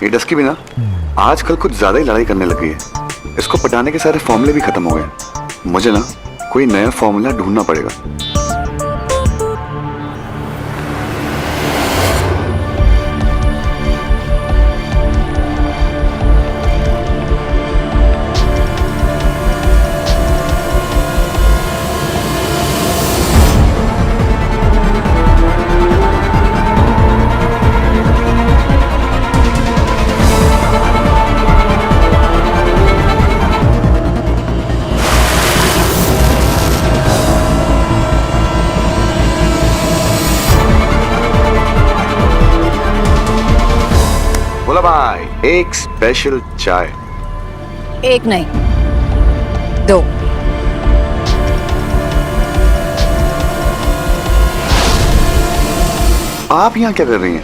ये डस्की भी ना आजकल कुछ ज्यादा ही लड़ाई करने लगी है। इसको पटाने के सारे फॉर्मूले भी खत्म हो गए। मुझे ना कोई नया फॉर्मूला ढूंढना पड़ेगा। बोला भाई, एक स्पेशल चाय। एक नहीं, दो। आप यहाँ क्या कर रही हैं?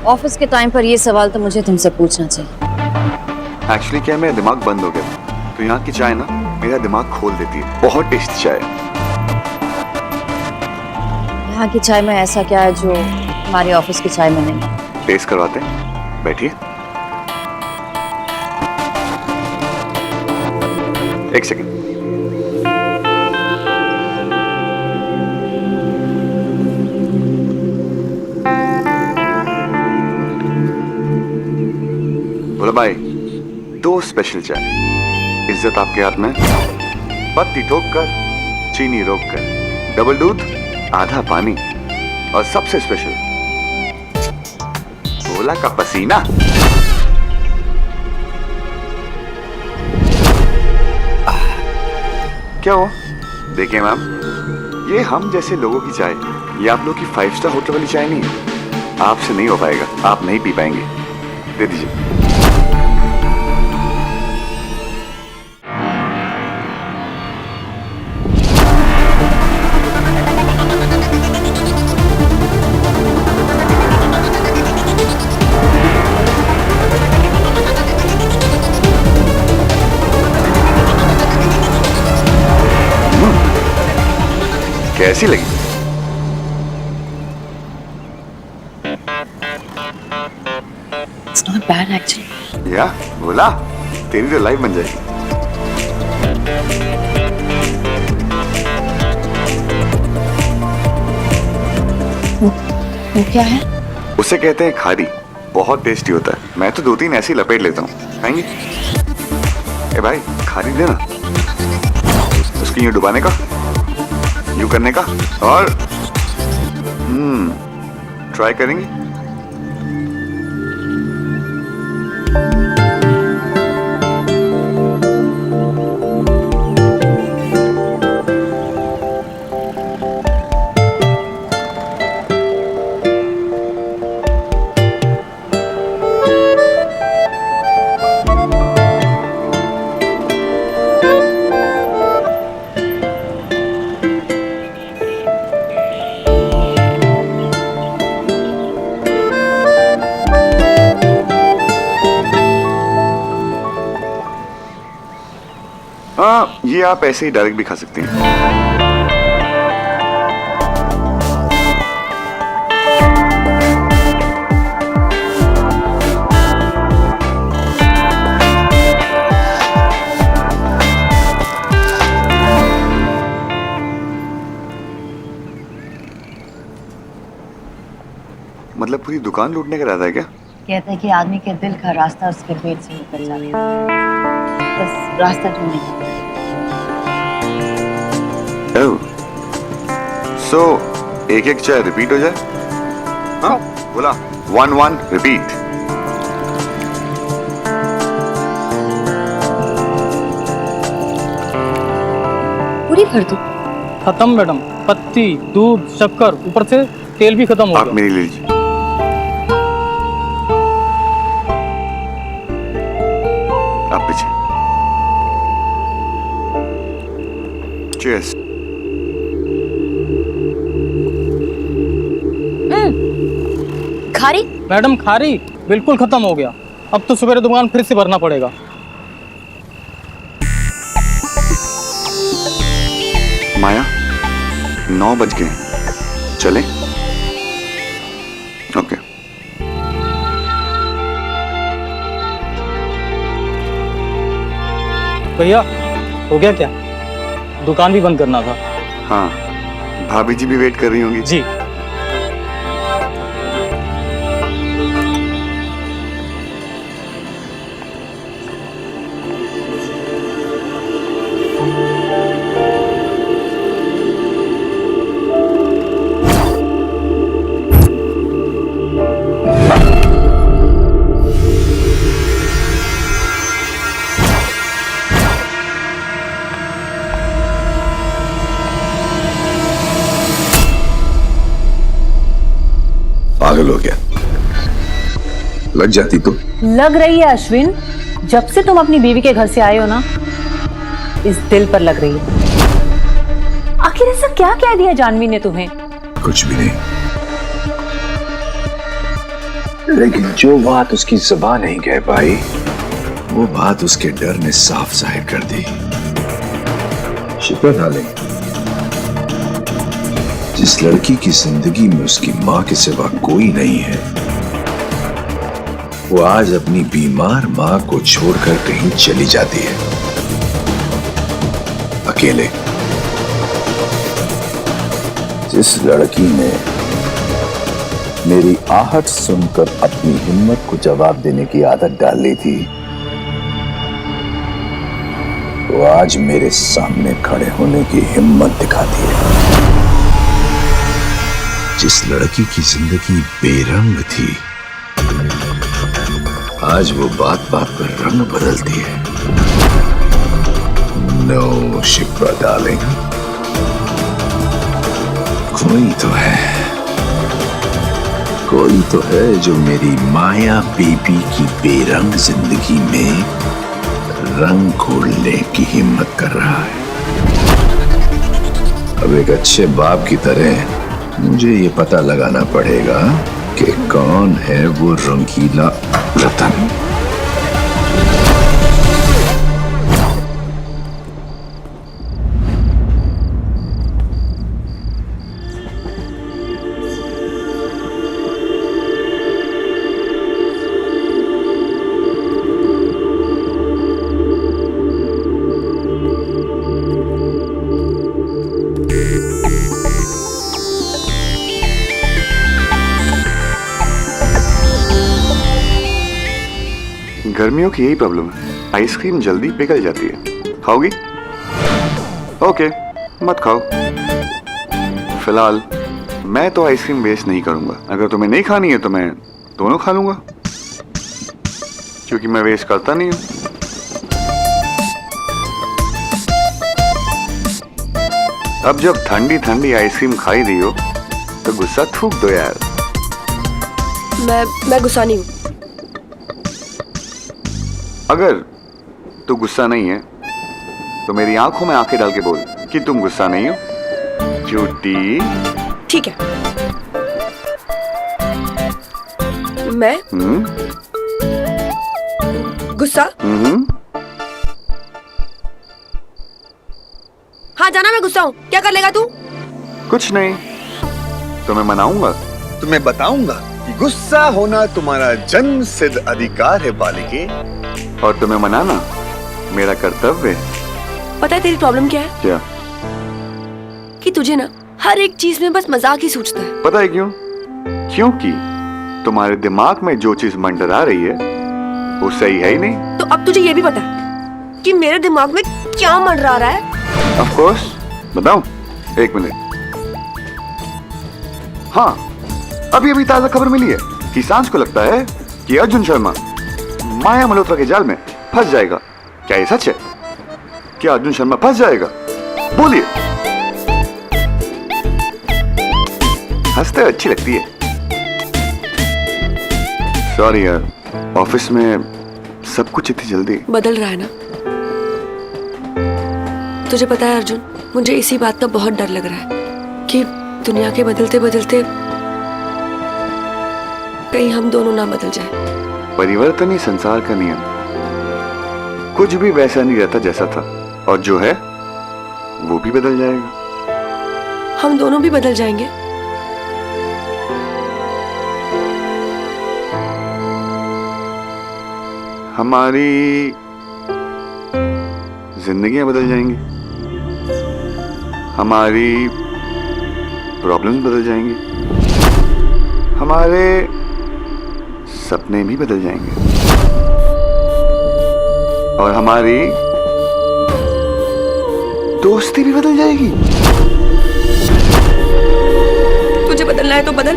ऑफिस के टाइम पर ये सवाल तो मुझे तुमसे पूछना चाहिए। एक्चुअली क्या है, मेरा दिमाग बंद हो गया था, तो यहाँ की चाय ना मेरा दिमाग खोल देती है। बहुत टेस्टी चाय है। यहाँ की चाय में ऐसा क्या है जो हमारे ऑफिस की चाय में नहीं? टेस्ट करवाते हैं, बैठिए। एक सेकंड। बोला भाई, दो स्पेशल चाय। इज्जत आपके हाथ में। पत्ती ठोक कर, चीनी रोक कर, डबल दूध, आधा पानी, और सबसे स्पेशल भोला का पसीना। क्या हो? देखिए मैम, ये हम जैसे लोगों की चाय, ये आप लोग की 5 स्टार होटल वाली चाय नहीं है। आपसे नहीं हो पाएगा, आप नहीं पी पाएंगे। दे दीजिए। कैसी लगी? It's not bad actually. या बोला, तेरी तो लाइफ बन जाएगी। वो क्या है? उसे कहते हैं खारी। बहुत टेस्टी होता है। मैं तो 2-3 ऐसी लपेट लेता हूँ। खाएंगे? ए भाई, खारी देना। उसकी यूं डुबाने का, यूं करने का, और ट्राई करेंगे? ये आप ऐसे ही डायरेक्ट भी खा सकती हैं। मतलब पूरी दुकान लूटने का इरादा है क्या? कहते हैं कि आदमी के दिल का रास्ता उसके पेट से निकल जाता है, बस रास्ता ढूंढने का। सो एक एक चाय रिपीट हो जाए। हाँ बोला 1-1 रिपीट। पूरी कर दो। खत्म मैडम, पत्ती, दूध, शक्कर, ऊपर से तेल भी खत्म हो गया। आप मेरी लीजिए। आप पीछे। Cheers. खारी? मैडम खारी बिल्कुल खत्म हो गया। अब तो सवेरे दुकान फिर से भरना पड़ेगा। माया 9 बज गए, चले? ओके। भैया हो गया क्या? दुकान भी बंद करना था। हाँ, भाभी जी भी वेट कर रही होंगी। जी। पागल हो गया, लग जाती तो। लग रही है अश्विन, जब से तुम अपनी बीवी के घर से आए हो ना, इस दिल पर लग रही है। आखिर ऐसा क्या कह दिया जानवी ने तुम्हें? कुछ भी नहीं, लेकिन जो बात उसकी जुबान नहीं कह पाई, वो बात उसके डर ने साफ जाहिर कर दी। शिप्रा डार्लिंग, जिस लड़की की जिंदगी में उसकी मां के सिवा कोई नहीं है, वो आज अपनी बीमार मां को छोड़कर कहीं चली जाती है, अकेले। जिस लड़की ने मेरी आहट सुनकर अपनी हिम्मत को जवाब देने की आदत डाल ली थी, वो आज मेरे सामने खड़े होने की हिम्मत दिखाती है। जिस लड़की की जिंदगी बेरंग थी, आज वो बात बात पर रंग बदलती है। नो शिप्रा डार्लिंग, कोई तो है जो मेरी माया बेबी की बेरंग जिंदगी में रंग घोलने की हिम्मत कर रहा है। अब एक अच्छे बाप की तरह मुझे ये पता लगाना पड़ेगा कि कौन है वो रंगीला रतन। गर्मियों की यही प्रॉब्लम है, आइसक्रीम जल्दी पिघल जाती है। खाओगी? ओके, मत खाओ। फिलहाल मैं तो आइसक्रीम वेस्ट नहीं करूंगा। अगर तुम्हें नहीं खानी है तो मैं दोनों खा लूंगा, क्योंकि मैं वेस्ट करता नहीं हूं। अब जब ठंडी ठंडी आइसक्रीम खाई दी हो तो गुस्सा थूक दो यार। मैं गुस्सा नहीं हूं। अगर तू गुस्सा नहीं है तो मेरी आंखों में आंखें डाल के बोल कि तुम गुस्सा नहीं हो। झूठी। ठीक है, मैं गुस्सा आ जाना, मैं गुस्सा हूँ। क्या कर लेगा तू? कुछ नहीं, तुम्हें मनाऊंगा, तुम्हें बताऊंगा कि गुस्सा होना तुम्हारा जन्म सिद्ध अधिकार है बालिके, और तुम्हें मनाना मेरा कर्तव्य है। पता है तेरी प्रॉब्लम क्या है? क्या? कि तुझे ना हर एक चीज में बस मजाक ही सूझता है। पता है क्यों? क्योंकि तुम्हारे दिमाग में जो चीज मंडरा रही है वो सही है ही नहीं। तो अब तुझे ये भी पता है कि मेरे दिमाग में क्या मंडरा रहा है? ऑफ कोर्स, बताऊं? एक मिनट। हाँ, अभी अभी ताजा खबर मिली है कि सांझ को लगता है कि अर्जुन शर्मा माया मल्होत्रा के जाल में फंस जाएगा। क्या ये सच है? क्या अर्जुन शर्मा फंस जाएगा? बोलिए। हंसते अच्छी लगती है। सॉरी यार, ऑफिस में सब कुछ इतनी जल्दी बदल रहा है ना। तुझे पता है अर्जुन, मुझे इसी बात का बहुत डर लग रहा है कि दुनिया के बदलते बदलते कहीं हम दोनों ना बदल जाए। परिवर्तन ही संसार का नियम। कुछ भी वैसा नहीं रहता जैसा था, और जो है वो भी बदल जाएगा। हम दोनों भी बदल जाएंगे। हमारी जिंदगियां बदल जाएंगी, हमारी प्रॉब्लम्स बदल जाएंगी, हमारे सपने भी बदल जाएंगे, और हमारी दोस्ती भी बदल जाएगी। तुझे बदलना है तो बदल,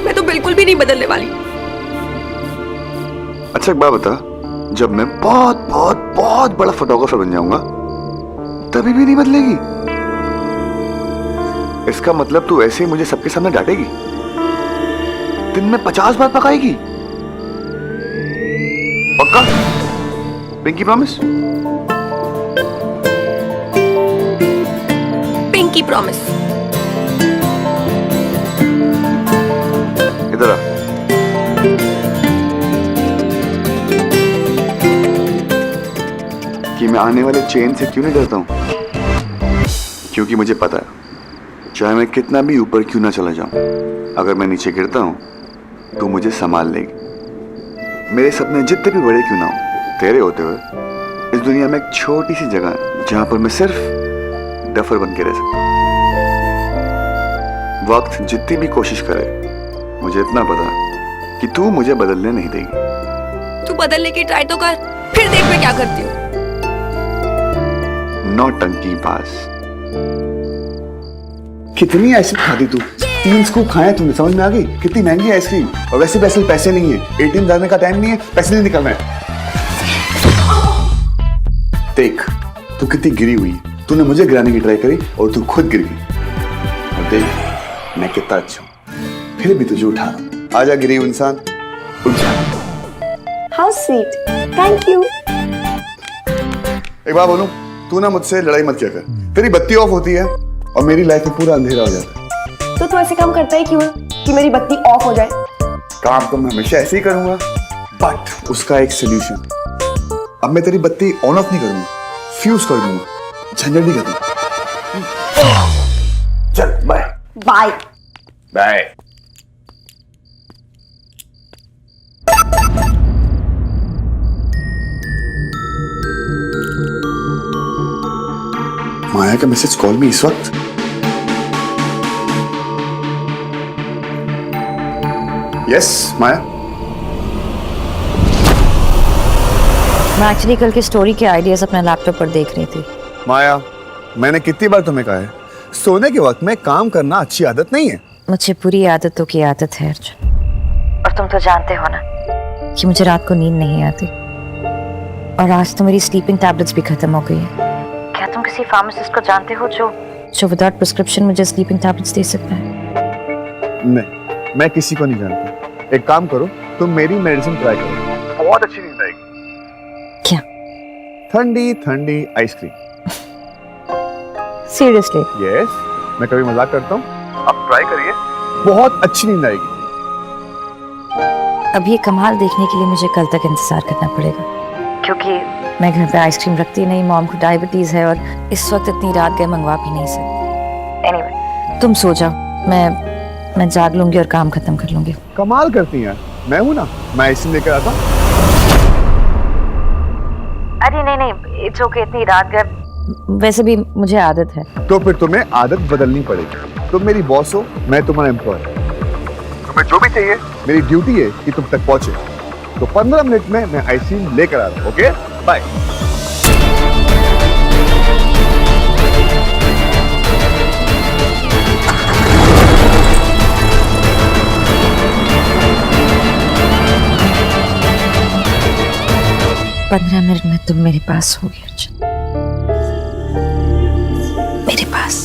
मैं तो बिल्कुल भी नहीं बदलने वाली। अच्छा एक बात बता, जब मैं बहुत बहुत बहुत बड़ा फोटोग्राफर बन जाऊंगा तभी भी नहीं बदलेगी? इसका मतलब तू ऐसे ही मुझे सबके सामने डांटेगी, दिन में 50 बार पकाएगी? पक्का? Pinky promise? Pinky promise. इधर आ। कि मैं आने वाले चेन से क्यों नहीं डरता हूं? क्योंकि मुझे पता है चाहे मैं कितना भी ऊपर क्यों ना चला जाऊं, अगर मैं नीचे गिरता हूं तो मुझे संभाल लेगी। मेरे सपने जितने भी बड़े क्यों ना हो, तेरे होते हुए इस दुनिया में एक छोटी सी जगह है जहां पर मैं सिर्फ डफर बन के रह सकता हूं। वक्त जितनी भी कोशिश करे, मुझे इतना पता कि तू मुझे बदलने नहीं देगी। तू बदलने की ट्राई तो कर, फिर देख मैं क्या करती हूँ। नौटंकी बाज। कितनी आइसक्रीम खाती तू? 3 स्कूप खाए तुमने, समझ में आ गई? कितनी महंगी आइसक्रीम, और वैसे पैसे नहीं है, ATM जाने का टाइम नहीं है, पैसे नहीं निकलना है। देख तू कितनी गिरी हुई है, तूने मुझे गिराने की ट्राई करी और तू खुद गिर गई। और देख मैं कितना अच्छा हूं, फिर भी तुझे उठा रहा हूं। आजा गिरी हुई इंसान, उठ जा। How sweet, thank you. एक बात बोलूं, तू ना मुझसे लड़ाई मत किया कर। तेरी बत्ती ऑफ होती है और मेरी लाइफ में पूरा अंधेरा हो जाता है। तो तू ऐसे काम करता है क्यों कि मेरी बत्ती ऑफ हो जाए? काम तो मैं हमेशा ऐसे ही करूंगा, बट उसका एक सोल्यूशन। अब मैं तेरी बत्ती ऑन ऑफ नहीं करूंगा, फ्यूज कर दूंगा। झंझट नहीं करना। चल बाय बाय बाय। माया का मैसेज कॉल में इस वक्त? यस माया। मैं एक्चुअली कल की स्टोरी के आइडियाज अपने लैपटॉप पर देख रही थी। माया, मैंने कितनी बार तुम्हें कहा है, सोने के वक्त में काम करना अच्छी आदत नहीं है। मुझे बुरी आदतों की आदत है अर्जुन, और तुम तो जानते हो ना कि मुझे रात को नींद नहीं आती, और आज तो मेरी स्लीपिंग टैबलेट्स भी खत्म हो गई है। क्या तुम किसी फार्मासिस्ट को जानते हो जो विदाउट प्रिस्क्रिप्शन मुझे स्लीपिंग टैबलेट्स दे सकता है? नहीं, मैं किसी को नहीं जानता। एक काम करो, तुम मेरी मेडिसिन ट्राई करो, बहुत अच्छी नींद आएगी। क्या? ठंडी ठंडी आइसक्रीम। सीरियसली? यस, मैं कभी मजाक करता हूँ, आप ट्राई करिए, बहुत अच्छी नींद आएगी। अब ये कमाल देखने के लिए मुझे कल तक इंतजार करना पड़ेगा, क्योंकि मैं घर पे आइसक्रीम रखती नहीं, मॉम को डायबिटीज है और इस वक्त इतनी रात गए मंगवा भी नहीं सकती। एनीवे, तुम सो जाओ, मैं जाग लूंगी और काम खत्म कर लूंगी। कमाल करती हैं, मैं हूं ना, मैं आइसक्रीम लेकर आता। अरे नहीं, इट्स ओके, इतनी रात गए, वैसे भी मुझे आदत है। तो फिर तुम्हें आदत बदलनी पड़ेगी। तुम मेरी बॉस हो, मैं तुम्हारा एम्प्लॉय। तुम्हें जो भी चाहिए, मेरी ड्यूटी है कि तुम तक पहुंचे। तो 15 मिनट में मैं आइसक्रीम लेकर आ रहा हूं। Okay, bye. पंद्रह मिनट में तुम मेरे पास होगी अर्जुन, मेरे पास।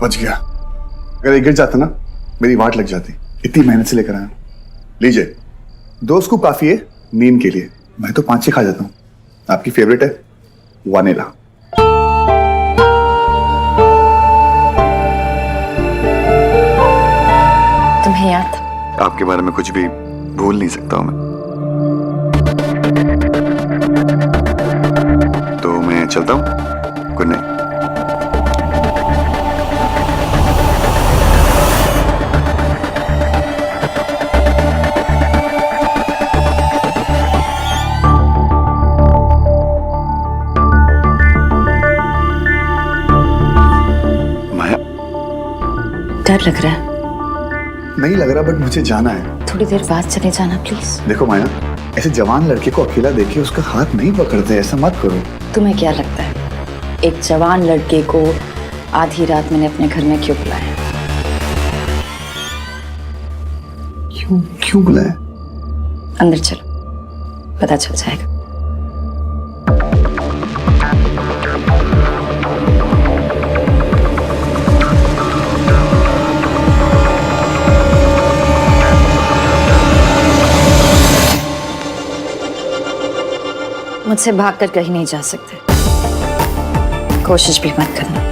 बच गया। अगर ये गिर जाता ना, मेरी वाट लग जाती। इतनी मेहनत से लेकर आया। लीजिए, 2 स्कूप काफी है नींद के लिए। मैं तो 5-6 खा जाता हूँ। आपकी फेवरेट है वनीला। तुम्हें याद था? आपके बारे में कुछ भी भूल नहीं सकता हूं मैं। तो मैं चलता हूं। Good night. डर लग रहा है? नहीं लग रहा, बट मुझे जाना है। थोड़ी देर बाद चले जाना प्लीज। देखो माया, ऐसे जवान लड़के को अकेला देखे उसका हाथ नहीं पकड़ते, ऐसा मत करो। तुम्हें क्या लगता है एक जवान लड़के को आधी रात मैंने अपने घर में क्यों बुलाया? क्यों बुलाया? अंदर चलो, पता चल जाएगा। मुझसे भागकर कहीं नहीं जा सकते, कोशिश भी मत करना।